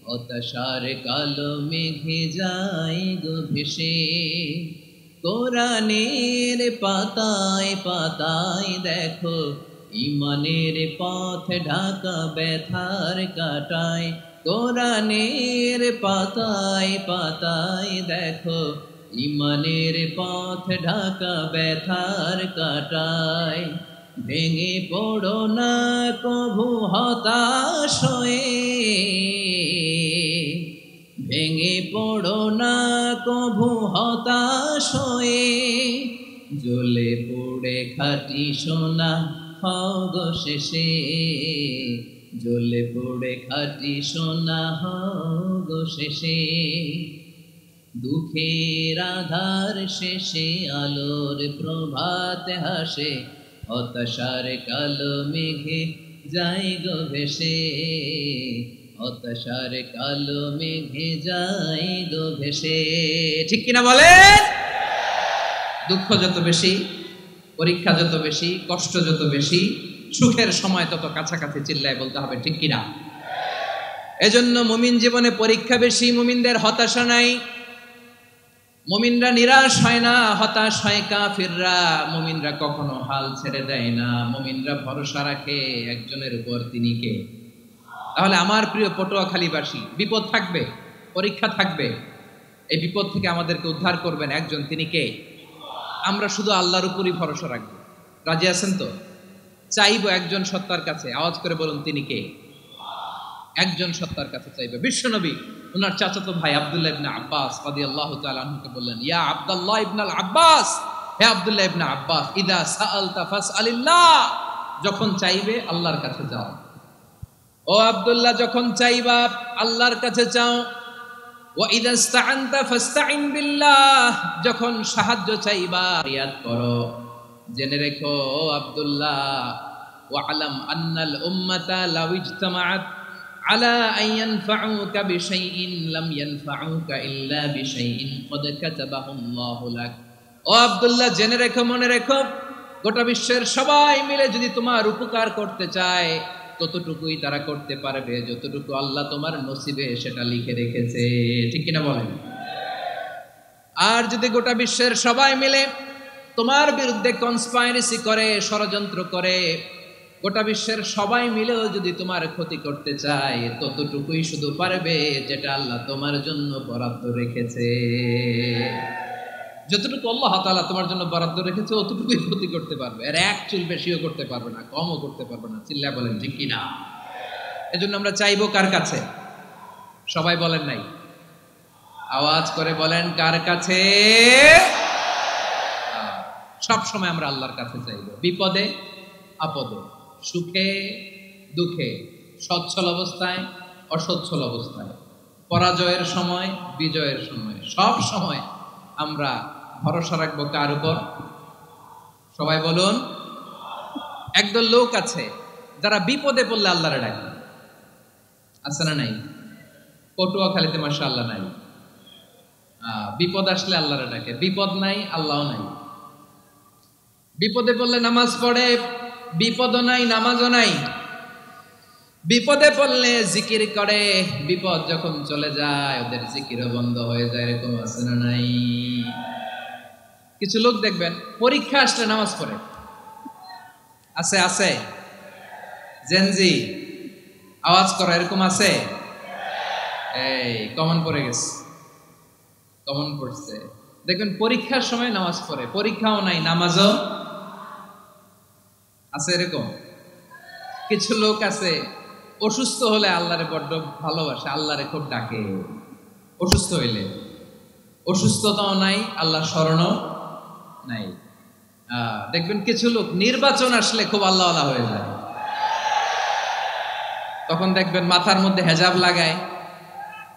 [SPEAKER 1] হতাশার কালো মেঘে যায় গো ভেসে। কোরআনের পাতায় পাতায় দেখো, ইমানের পথ ঢাকা ব্যথার কাটায়। কোরআনের পাতায় পাতায় দেখো, ইমানের পথ ঢাকা ব্যথার কাটায়। ভেঙে পড়ো না কভু হতাশ হয়ে, ভেঙে পড়ো না কভু হতাশ হয়ে, জ্বলে পড়ে খাঁটি সোনা হও গো শেষে, জ্বলে পড়ে খাঁটি সোনা হও গো শেষে। দুঃখের আধার শেষে আলোর প্রভাত হাসে, হতাশার কালো মেঘে যায় গো ভেসে, হতাশার কালো মেঘে যায় গো ভেসে। ঠিক কিনা বলেন? দুঃখ যত বেশি, পরীক্ষা যত বেশি, কষ্ট যত বেশি, সুখের সময় তত কাছাকাছি চিল্লায় বলতে হবে, ঠিক কিনা? এজন্য মুমিন জীবনে পরীক্ষা বেশি, মুমিনদের হতাশা নাই, মুমিনরা নিরাশ হয় না, হতাশ হয় কাফিররা। মুমিনরা কখনো হাল ছেড়ে দেয় না, মুমিনরা ভরসা রাখে একজনের উপর, তিনি কে? তাহলে আমার প্রিয় পটুয়াখালীবাসী, বিপদ থাকবে, পরীক্ষা থাকবে, এই বিপদ থেকে আমাদেরকে উদ্ধার করবেন একজন, তিনি কে? আমরা শুধু আল্লাহর উপরই ভরসা রাখবো। রাজি আছেন তো? চাইবো একজন সত্তার কাছে, আওয়াজ করে বলুন, তিনি কে? একজন সত্তার কাছে চাইবে। বিশ্বনবী ওনার চাচাতো ভাই আব্দুল্লাহ ইবনে আব্বাস রাদিয়াল্লাহু তাআলা আনহুকে বললেন, ইয়া আব্দুল্লাহ ইবনে আব্বাস, হে আব্দুল্লাহ ইবনে আব্বাস, ইদা সাআলতা ফাসআলিল্লাহ, যখন চাইবে আল্লাহর কাছে যাও। ও আব্দুল্লাহ, যখন চাইবা আল্লাহর কাছে চাও। ওয়া ইদা ইসতাআনতা ফাসতাইন বিল্লাহ, যখন সাহায্য চাইবা রিয়াদ করো। জেনে রেখো ও আব্দুল্লাহ, ওয়া'লাম আন্নাল উম্মাতা লাউ ইজতামাআত আলা আন ইয়ানফাউকা বিশাইইন লাম ইয়ানফাউকা ইল্লা বিশাইইন ক্বাদ কাতাবাহু আল্লাহু লাক। ও আব্দুল্লাহ, জেনে রেখো, মনে রেখো, গোটা বিশ্বের সবাই মিলে যদি তোমার উপকার করতে চায়, ততটুকুই তারা করতে পারবে যতটুকু আল্লাহ তোমার নসিবে সেটা লিখে রেখেছে, ঠিক কিনা বলেন? আর যদি গোটা বিশ্বের সবাই মিলে তোমার বিরুদ্ধে কনস্পাইরেসি করে, ষড়যন্ত্র করে, গোটা বিশ্বের সবাই মিলেও যদি তোমার ক্ষতি করতে চায়, ততটুকুই শুধু পারবে যেটা আল্লাহ তোমার জন্য বরাদ্দ রেখেছে। যতটুকু আল্লাহ তাআলা তোমার জন্য বরাদ্দ রেখেছে অতটুকুই ক্ষতি করতে পারবে, আর এক চুল বেশিও করতে পারবে না, কমও করতে পারবে না। চিল্লায় বলেন, ঠিক কিনা? এজন্য আমরা চাইবো কার কাছে? সবাই বলেন নাই, আওয়াজ করে বলেন, কার কাছে? সব সময় আমরা আল্লাহর কাছে চাইবো, বিপদে আপদে, সুখে দুঃখে, সচ্ছল অবস্থায় অসচ্ছল অবস্থায়, পরাজয়ের সময় বিজয়ের সময়, সব সময় আমরা ভরসা রাখবো কার উপর? সবাই বলুন। একদল লোক আছে যারা বিপদে পড়লে আল্লাহরে ডাকে, আছে না নাই? পটুয়াখালীতে মাশাআল্লাহ নাই। বিপদ আসলে আল্লাহরে ডাকে, বিপদ নাই আল্লাহও নাই। বিপদে পড়লে নামাজ পড়ে, বিপদও নাই নামাজও নাই। বিপদে পড়লে জিকির করে, বিপদ যখন চলে যায় ওদের জিকিরও বন্ধ হয়ে যায়। এরকম আছে না নাই? কিছু লোক দেখবেন পরীক্ষা আসলে নামাজ পড়ে, আছে আছে? জেনজি আওয়াজ করো, এরকম আছে? এই কমন পড়ে গেছে, কমন পড়ছে। দেখবেন পরীক্ষার সময় নামাজ পড়ে, পরীক্ষাও নাই নামাজও আছে। এরকম কিছু লোক আছে অসুস্থ হলে আল্লাহরে বড্ড ভালোবাসে, আল্লাহরে খুব ডাকে। অসুস্থ হইলে অসুস্থতাও নাই, আল্লাহর স্মরণও নাই। দেখবেন কিছু লোক নির্বাচন আসলে খুব আল্লাহওয়ালা হয়ে যায়, তখন দেখবেন মাথার মধ্যে হেজাব লাগায়,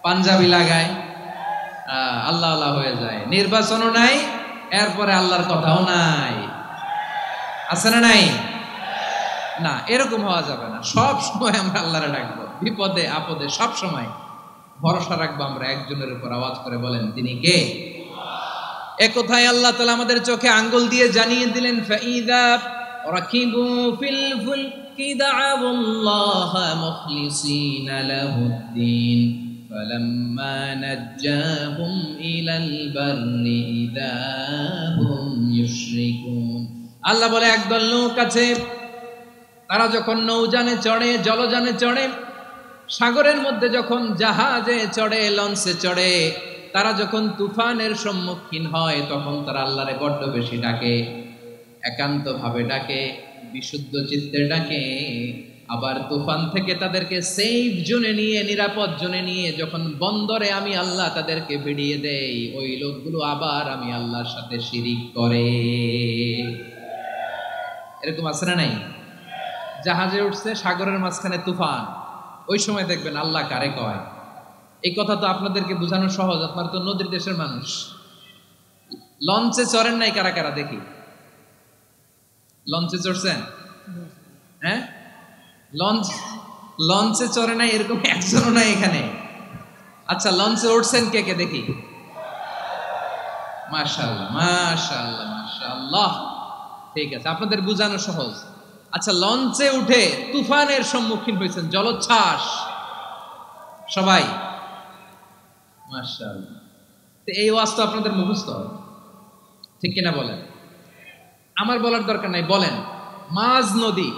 [SPEAKER 1] পাঞ্জাবি লাগায়, আল্লাহওয়ালা হয়ে যায়। নির্বাচনও নাই, এরপরে আল্লাহর কথাও নাই। আছে না নাই? না, এরকম হওয়া যাবে না। সব সময় আমরা আল্লাহরে ডাকবো, বিপদে আপদে সব সময় ভরসা রাখবো আমরা একজনের উপর। আওয়াজ করে বলেন, তিনি কে? এ কথায় আল্লাহ তাআলা আমাদের চোখে আঙ্গুল দিয়ে জানিয়ে দিলেন, ফাইদা রাকিবু ফিল ফুলকি দা'আউল্লাহ মুখলিসিনা লাহুদ্দিন ফালাম্মা নাজ্জাহুম ইলাল বাররি ইযা হুম ইউশরিকুন। আল্লাহ বলে, একদল লোক আছে, তারা যখন নৌযানে চড়ে, জলযানে চড়ে, সাগরের মধ্যে যখন জাহাজে চড়ে, লঞ্চে চড়ে, তারা যখন তুফানের সম্মুখীন হয়, তখন তারা আল্লাহরে বড্ড বেশি ডাকে, একান্ত ভাবে ডাকে, বিশুদ্ধ চিত্তে ডাকে। আবার তুফান থেকে তাদেরকে সেফ জোনে নিয়ে, নিরাপদ জোনে নিয়ে যখন বন্দরে আমি আল্লাহ তাদেরকে ভিড়িয়ে দেই, ওই লোকগুলো আবার আমি আল্লাহর সাথে শিরিক করে। এরকম আছে না নাই? জাহাজে উঠছে, সাগরের মাঝখানে তুফান, ওই সময় দেখবেন আল্লাহ কারে কয়। এই কথা তো আপনাদেরকে বোঝানো সহজ, আপনারা তো নদীর দেশের মানুষ। লঞ্চে চড়েন নাই কারা কারা? দেখি, লঞ্চে চড়ছেন? হ্যাঁ, লঞ্চে চড়ে নাই এরকম একজনও নাই এখানে। আচ্ছা, লঞ্চে উঠছেন কে কে? দেখি। মাশাআল্লাহ মাশাআল্লাহ মাশাআল্লাহ। মাশাআল্লাহ। ঠিক আছে, আপনাদের বোঝানো সহজ। আচ্ছা, লঞ্চে উঠে তুফানের সম্মুখীন হয়েছেন, জলোচ্ছ্বাস সবাই, মাশাআল্লাহ। তো এই ওয়াজ তো আপনাদের মুখস্থ, ঠিক কিনা বলেন? আমার বলার দরকার নাই, বলেন। মাঝ নদী,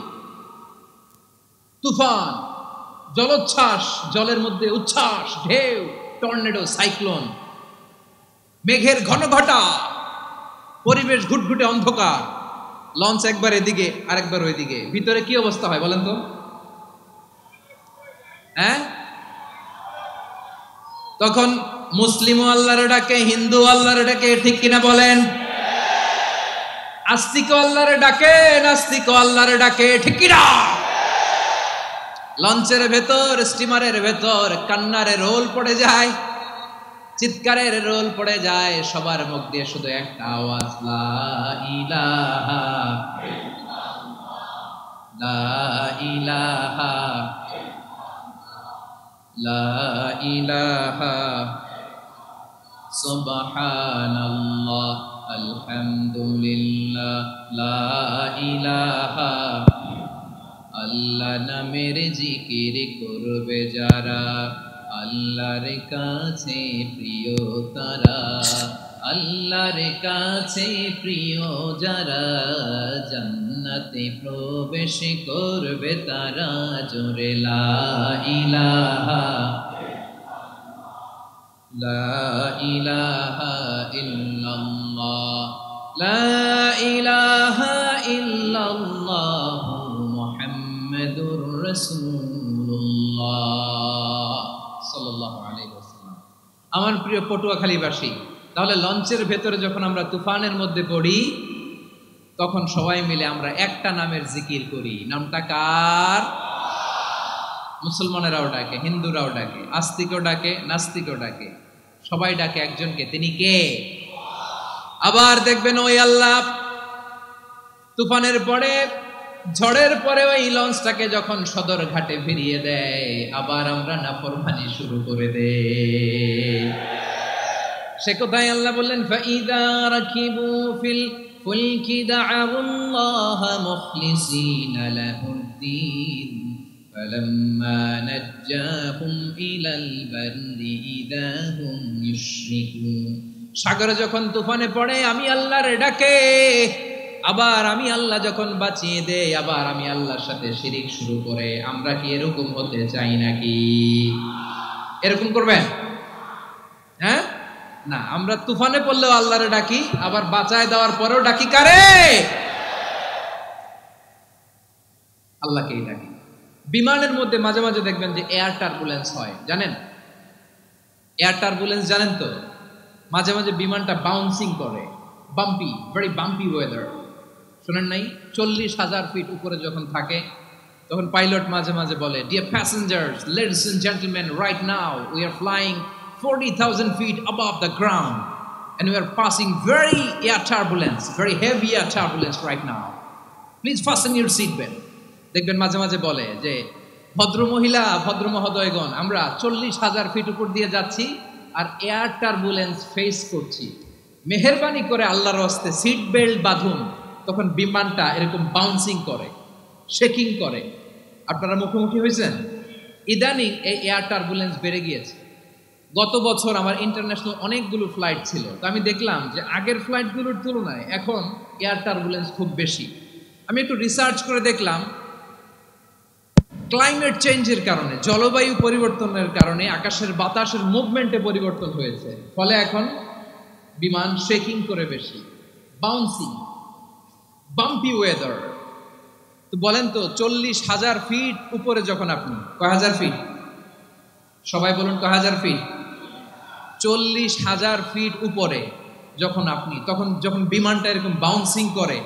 [SPEAKER 1] তুফান, জলোচ্ছ্বাস, জলের মধ্যে উচ্ছ্বাস, ঢেউ, টর্নেডো, সাইক্লোন, মেঘের ঘনঘটা, পরিবেশ ঘুটঘুটে অন্ধকার, লঞ্চ একবার এদিকে আরেকবার ওইদিকে, ভিতরে কি অবস্থা হয় বলেন তো? হ্যাঁ, তখন মুসলিম আল্লাহর ডাকে, হিন্দু আল্লাহর ডাকে, ঠিক কিনা বলেন? আস্তিক আল্লাহর ডাকে, নাস্তিক আল্লাহর ডাকে, ঠিক কিনা? লঞ্চের ভেতর, স্টিমারের ভেতর কান্নারে রোল পড়ে যায়, চিৎকারের রোল পড়ে যায়, সবার মুখ দিয়ে শুধু একটা আওয়াজ, লা ইলাহা লা ইলাহা লা ইলাহা সুবহানাল্লাহ আলহামদুলিল্লাহ লা ইলাহা। আল্লাহ নামের জিকির করবে যারা, আল্লাহর কাছে প্রিয় তারা, আল্লাহর কাছে প্রিয় যারা, জান্নাতে প্রবেশ করবে তারা, জোরে লা ইলাহা লা ইলাহা ইল্লাল্লাহ লা ইলাহা ইল্লাল্লাহ মুহাম্মাদুর রাসূলুল্লাহ সাল্লাল্লাহু আলাইহি ওয়াসাল্লাম। আমার প্রিয় পটুয়াখালীবাসী, তাহলে লঞ্চের ভেতরে যখন আমরা তুফানের মধ্যে পড়ি, তখন সবাই মিলে আমরা একটা নামের জিকির করি। নামটা কার? মুসলমানেরাও ডাকে, হিন্দুরাও ডাকে, আস্তিকও ডাকে, নাস্তিকও ডাকে, সবাই ডাকে একজনকে, তিনি কে? আবার দেখবেন ওই আল্লাহ তুফানের পরে, ঝড়ের পরে ওই লঞ্চটাকে যখন সদর ঘাটে ফিরিয়ে দেয়, আবার আমরা নাফরমানি শুরু করে দেই। সে কোথায় আল্লাহ বললেন, ফাইদা রাকিবু ফিল ফুলকি দা'উল্লাহ মুখলিসিনা লাহুদ্দিন ফালাম্মা নাজ্জাহুম ইলাল বাররি ইযা হুম ইউশরিকুন। সাগরে যখন তুফানে পড়ে আমি আল্লাহর ডাকে, আবার আমি আল্লাহ যখন বাঁচিয়ে দেই, আবার আমি আল্লাহর সাথে শিরিক শুরু করে। আমরা কি এরকম হতে চাই নাকি? এরকম করবেন? হ্যাঁ না, আমরা তুফানে পড়লেও আল্লাহরে ডাকি, আবার বাঁচায় দেওয়ার পরেও ডাকি কারে? আল্লাহকেই ডাকি। বিমানের মধ্যে মাঝে মাঝে দেখবেন যে এয়ার টার্বুলেন্স হয়, জানেন? এয়ার টার্বুলেন্স জানেন তো? মাঝে মাঝে বিমানটা বাউন্সিং করে, বাম্পি, ভেরি বাম্পি ওয়েদার। শোনেন নাই? 40,000 ফিট উপরে যখন থাকে, তখন পাইলট মাঝে মাঝে বলে, dear passengers, ladies and gentleman, right now we are flying 40,000 feet above the ground and we are passing very air turbulence, very heavy air turbulence right now. Please fasten your seat belt. দেখবেন মাঝে মাঝে বলে যে, ভদ্র মহিলা, ভদ্র মহোদয়গণ, আমরা 40,000 ফিট উপর দিয়ে যাচ্ছি আর এয়ার টার্বুলেন্স ফেস করছি, মেহেরবানি করে আল্লাহর হস্তে সিট বেল্ট বাঁধুন। তখন বিমানটা এরকম বাউন্সিং করে, শেকিং করে। আপনারা মুখোমুখি হয়েছেন? ইদানিং এই এয়ার টার্বুলেন্স বেড়ে গিয়েছে। গত বছর আমার ইন্টারন্যাশনাল অনেকগুলো ফ্লাইট ছিল, তো আমি দেখলাম যে আগের ফ্লাইটগুলোর তুলনায় এখন এয়ার টার্বুলেন্স খুব বেশি। আমি একটু রিসার্চ করে দেখলাম, ক্লাইমেট চেঞ্জের কারণে, জলবায়ু পরিবর্তনের কারণে আকাশের বাতাসের মুভমেন্টে পরিবর্তন হয়েছে, ফলে এখন বিমান শেকিং করে বেশি, বাউন্সিং, বাম্পি ওয়েদার। তো বলেন তো, 40,000 ফিট উপরে যখন আপনি, কয় হাজার ফিট? সবাই বলুন, কয় হাজার ফিট? 40,000 ফিট উপরে যখন আপনি, তখন যখন বিমানটা এরকম বাউন্সিং করে,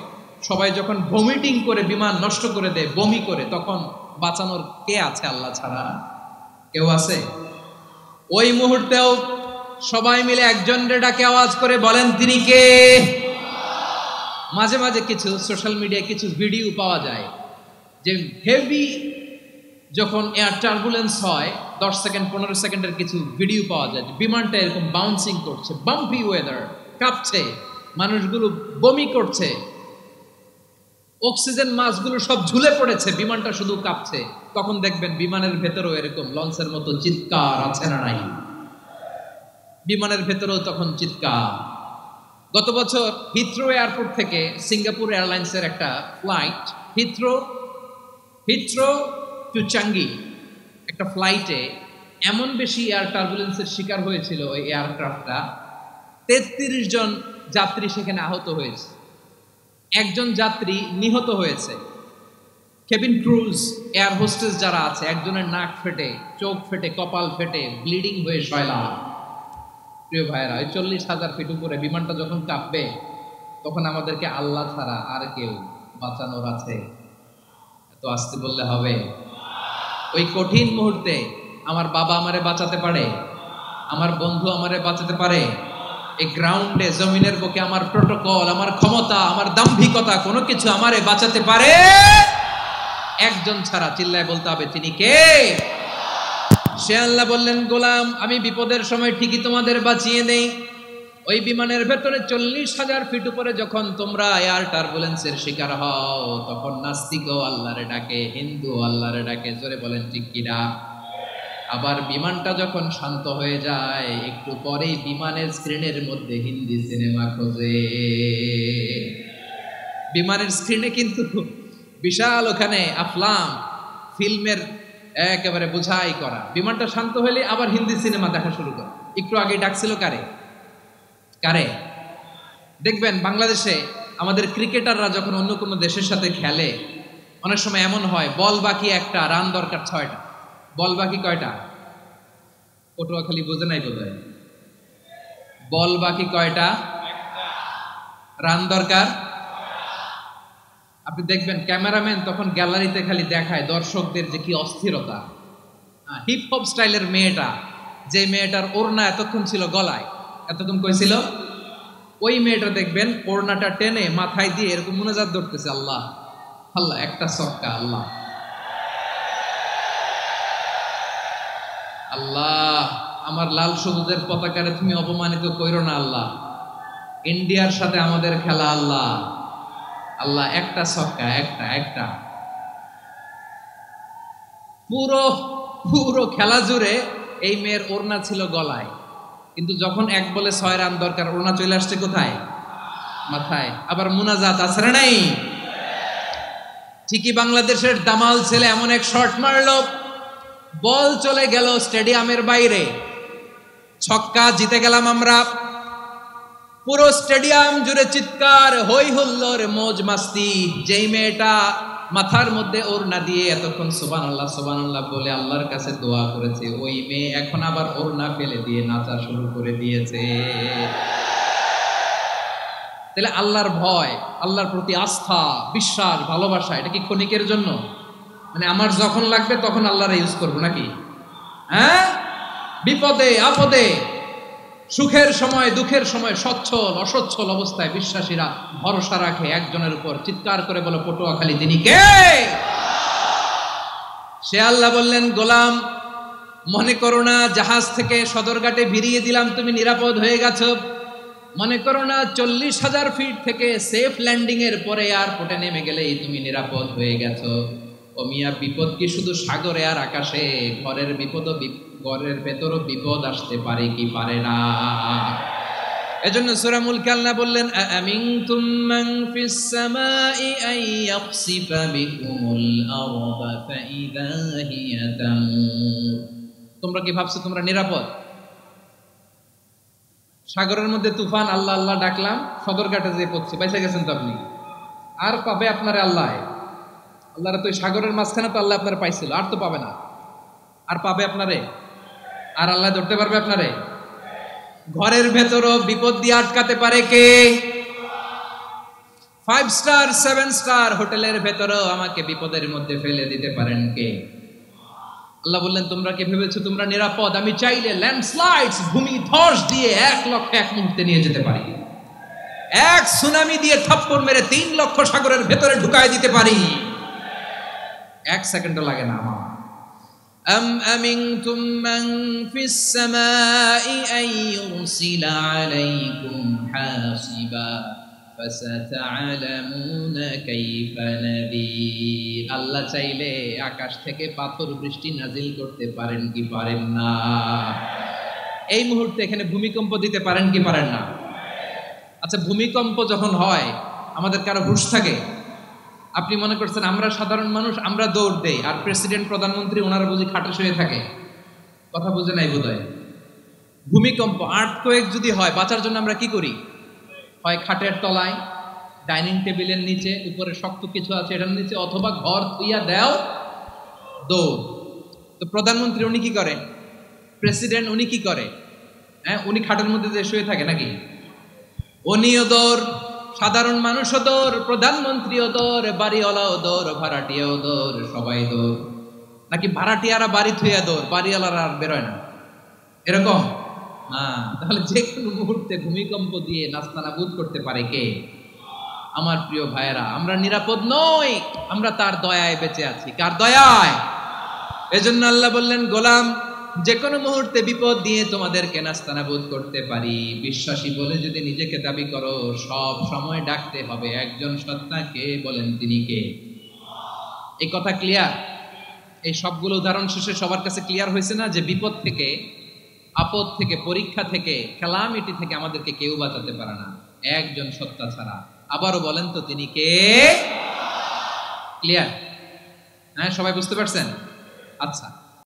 [SPEAKER 1] সবাই যখন ভমিটিং করে বিমান নষ্ট করে দেয়, বমি করে, তখন বাঁচানোর কে আছে আল্লাহ ছাড়া? কেউ আছে? ওই মুহূর্তেও সবাই মিলে একজনের ডাকে আওয়াজ করে বলেন, তিনি কে? মাঝে মাঝে কিছু সোশ্যাল মিডিয়ায় কিছু ভিডিও পাওয়া যায় যে হেভি যখন এয়ার টার্বুলেন্স হয়, 10 সেকেন্ড 15 সেকেন্ডের কিছু ভিডিও পাওয়া যায়, বিমানটা এরকম বাউন্সিং করছে, বাম্পি ওয়েদার, কাঁপছে, মানুষগুলো বমি করছে, অক্সিজেন মাস্কগুলো সব ঝুলে পড়েছে, বিমানটা শুধু কাঁপছে। তখন দেখবেন বিমানের ভেতরেও এরকম লঞ্চের মতো চিৎকার আছে না নাই? বিমানের ভেতরেও তখন চিৎকার। গত বছর হিথ্রো এয়ারপোর্ট থেকে সিঙ্গাপুর এয়ারলাইন্সের একটা ফ্লাইট হিথ্রো টু চাঙ্গি একটা ফ্লাইটে এমন বেশি এয়ার টার্বুলেন্সের শিকার হয়েছিল ওই এয়ারক্রাফটটা, 33 জন যাত্রী সেখানে আহত হয়েছে, একজন যাত্রী নিহত হয়েছে। কেবিন ক্রুজ, এয়ার হোস্টেস যারা আছে, একজনের নাক ফেটে, চোখ ফেটে, কপাল ফেটে, ব্লিডিং হয়ে শয়লা। প্রিয় ভাইয়েরা, ওই 40,000 ফিট উপরে বিমানটা যখন কাঁপবে, তখন আমাদেরকে আল্লাহ ছাড়া আর কেউ বাঁচানোর আছে? এত আসতে বললে হবে? ওই কঠিন মুহূর্তে আমার বাবা আমারে বাঁচাতে পারে, আমার বন্ধু আমারে বাঁচাতে পারে। এই গ্রাউন্ডে, জমিনের বুকে আমার প্রোটোকল, আমার ক্ষমতা, আমার দাম্ভিকতা কোনো কিছু আমারে বাঁচাতে পারে? একজন ছাড়া, চিল্লায় বলতে হবে, তিনি কে? সে আল্লাহ। বললেন, গোলাম, আমি বিপদের সময় ঠিকই তোমাদের বাঁচিয়ে দেই। ওই বিমানের ভেতরে 40,000 ফিট উপরে যখন তোমরা এয়ার টার্বুলেন্সের শিকার হও, তখন নাস্তিকও আল্লাহরে ডাকে, হিন্দু আল্লাহরে ডাকে। জোরে বলেন ঠিক কিনা? আবার বিমানটা যখন শান্ত হয়ে যায়, একটু পরেই বিমানের স্ক্রিনের মধ্যে হিন্দি সিনেমা খোঁজে। বিমানের স্ক্রিনে কিন্তু বিশাল ওখানে আফলাম ফিল্মের একেবারে বোঝাই করা। বিমানটা শান্ত হলে আবার হিন্দি সিনেমা দেখা শুরু করে। একটু আগে ডাকছিল কারে? দেখবেন বাংলাদেশে আমাদের ক্রিকেটাররা যখন অন্য কোনো দেশের সাথে খেলে, অনেক সময় এমন হয়, বল বাকি একটা, রান দরকার 6টা। বল বাকি কয়টা? পটুয়াখালী বোঝে নাই বোধহয়। বল বাকি কয়টা? রান দরকার। আপনি দেখবেন ক্যামেরাম্যান তখন গ্যালারিতে খালি দেখায় দর্শকদের যে কি অস্থিরতা। হিপ হপ স্টাইলের মেয়েটা, যে মেয়েটার ওড়না এতক্ষণ ছিল গলায়, এতক্ষণ কই ছিল, ওই মেয়েটা দেখবেন ওড়নাটা টেনে মাথায় দিয়ে এরকম মুনাজাত ধরতেছে, আল্লাহ আল্লাহ, একটা সক্কা, আল্লাহ আল্লাহ, আমার লাল সবুজের পতাকারে তুমি অপমানিত কইরো না আল্লাহ, ইন্ডিয়ার সাথে আমাদের খেলা, আল্লাহ আল্লাহ, একটা সক্কা, একটা। পুরো খেলা জুড়ে এই মেয়ের ওড়না ছিল গলায়, কিন্তু যখন 1 বলে 6 রান দরকার, ওড়না চলে আসছে কোথায়? মাথায়। আবার মুনাজাত আছে না নাই? ঠিকই বাংলাদেশের দামাল ছেলে এমন এক শট মারলো, বল চলে গেল স্টেডিয়ামের বাইরে, ছক্কা, জিতে গেলাম আমরা। পুরো স্টেডিয়াম জুড়ে চিৎকার, হই হুল্লোড়, মৌজ মাস্তি। যেই মেয়েটা মাথার মধ্যে ওড়না দিয়ে এতক্ষণ সুবহানাল্লাহ সুবহানাল্লাহ বলে আল্লাহর কাছে দোয়া করেছে, ওই মেয়ে এখন আবার ওড়না ফেলে দিয়ে নাচা শুরু করে দিয়েছে। তাহলে আল্লাহর ভয়, আল্লাহর প্রতি আস্থা, বিশ্বাস, ভালোবাসা, এটা কি ক্ষণিকের জন্য? মানে আমার যখন লাগবে তখন আল্লাহর ইউজ করবো নাকি? হ্যাঁ, বিপদে আপদে, সুখের সময় দুঃখের সময়, সচ্ছল অসচ্ছল অবস্থায় বিশ্বাসীরা ভরসা রাখে একজনের উপর। চিৎকার করে বলো, পটুয়াখালী তিনি কে? সে আল্লাহ বললেন, গোলাম, মনে করো না জাহাজ থেকে সদরঘাটে ভিড়িয়ে দিলাম, তুমি নিরাপদ হয়ে গেছো। মনে করো না 40,000 ফিট থেকে সেফ ল্যান্ডিং এর পরে এয়ারপোর্টে নেমে গেলেই তুমি নিরাপদ হয়ে গেছো। ও মিয়া, বিপদ কি শুধু সাগরে আর আকাশে? ঘরের বিপদও, ঘরের ভেতরও বিপদ আসতে পারে কি পারে না? এজন্য সূরা মুলকে আল্লাহ বললেন, আমিনতুম মান ফিস সামাই আন ইয়াখসিফা বিকুমুল আরদা ফাইযা হিয়া তামুর। তোমরা কি ভাবছো তোমরা নিরাপদ? সাগরের মধ্যে তুফান, আল্লাহ আল্লাহ ডাকলাম, সদরঘাটে যেয়ে পড়ছে, পয়সা গেছেন তো আপনি। আর পাবে আপনারে আল্লাহ? আল্লাহরা তো সাগরের মাঝখানে তো আল্লাহ আপনারা পাইছিল, আর তো পাবে না। আর পাবে আপনারে? আর আল্লাহ ধরতে পারবে আপনারে? ঘরের ভেতরও বিপদ দিয়ে আটকাতে পারে কে? 5 স্টার 7 স্টার হোটেলের ভেতরও আমাকে বিপদের মধ্যে ফেলে দিতে পারেন কে? আল্লাহ বললেন, তোমরা কি ভেবেছো তোমরা নিরাপদ? আমি চাইলে ল্যান্ডস্লাইডস, ভূমি ধস দিয়ে 1 লক্ষ 1 মুহূর্তে নিয়ে যেতে পারি। এক সুনামি দিয়ে থাপ্পড় মেরে 3 লক্ষ সাগরের ভেতরে ঢুকায় দিতে পারি। 1 সেকেন্ডও লাগে না আমার। আম আমিনতুম মান ফিস সামাই আন ইউরসিলা আলাইকুম হাসিবা ফাসাতা'লামুনা কাইফা নাযীর। আল্লাহ চাইলে আকাশ থেকে পাথর বৃষ্টি নাজিল করতে পারেন কি পারেন না? এই মুহূর্তে এখানে ভূমিকম্প দিতে পারেন কি পারেন না? আচ্ছা, ভূমিকম্প যখন হয় আমাদের কারো হুঁশ থাকে? আপনি মনে করছেন আমরা সাধারণ মানুষ, আমরা দৌড় দেই, আর প্রেসিডেন্ট প্রধানমন্ত্রী ওনারা বুঝি খাটে শুয়ে থাকে? কথা বুঝে নাই বোধহয়। ভূমিকম্প, আর্থকোয়েক যদি হয়, বাঁচার জন্য আমরা কি করি? হয় খাটের তলায়, ডাইনিং টেবিলের নিচে, উপরে শক্ত কিছু আছে এটার নিচে, অথবা ঘর থুইয়া দেও দৌড়। তো প্রধানমন্ত্রী উনি কি করে? প্রেসিডেন্ট উনি কি করে? হ্যাঁ, উনি খাটের মধ্যে যে শুয়ে থাকে নাকি? উনিও দৌড়, সাধারণ মানুষও দৌড়, প্রধানমন্ত্রীও দৌড়, বাড়িওয়ালাও দৌড়, ভাড়াটিয়াও দৌড়, সবাই দৌড়। নাকি ভাড়াটিয়ারা বাড়ি থুইয়া দৌড়, বাড়িওয়ালারা আর বেরোয় না? এরকম না। তাহলে যে কোনো মুহূর্তে ভূমিকম্প দিয়ে নাস্তানাবুদ করতে পারে কে? আমার প্রিয় ভাইয়েরা, আমরা নিরাপদ নই, আমরা তার দয়ায় বেঁচে আছি। কার দয়ায়? এজন্য আল্লাহ বললেন, গোলাম যে কোনো মুহূর্তে বিপদ দিয়ে তোমাদেরকে নাস্তানাবুদ করতে পারি। বিশ্বাসী বলে যদি নিজেকে দাবি করো, সব সময় ডাকতে হবে একজন সত্তাকে। বলেন তিনি কে? এই কথা ক্লিয়ার? এই সবগুলো উদাহরণ শেষে সবার কাছে ক্লিয়ার হয়েছে না যে বিপদ থেকে, আপদ থেকে, পরীক্ষা থেকে, ক্যালামিটি থেকে আমাদেরকে কেউ বাঁচাতে পারে না একজন সত্তা ছাড়া। আবারও বলেন তো তিনি কে? ক্লিয়ার? হ্যাঁ, সবাই বুঝতে পারছেন? আচ্ছা,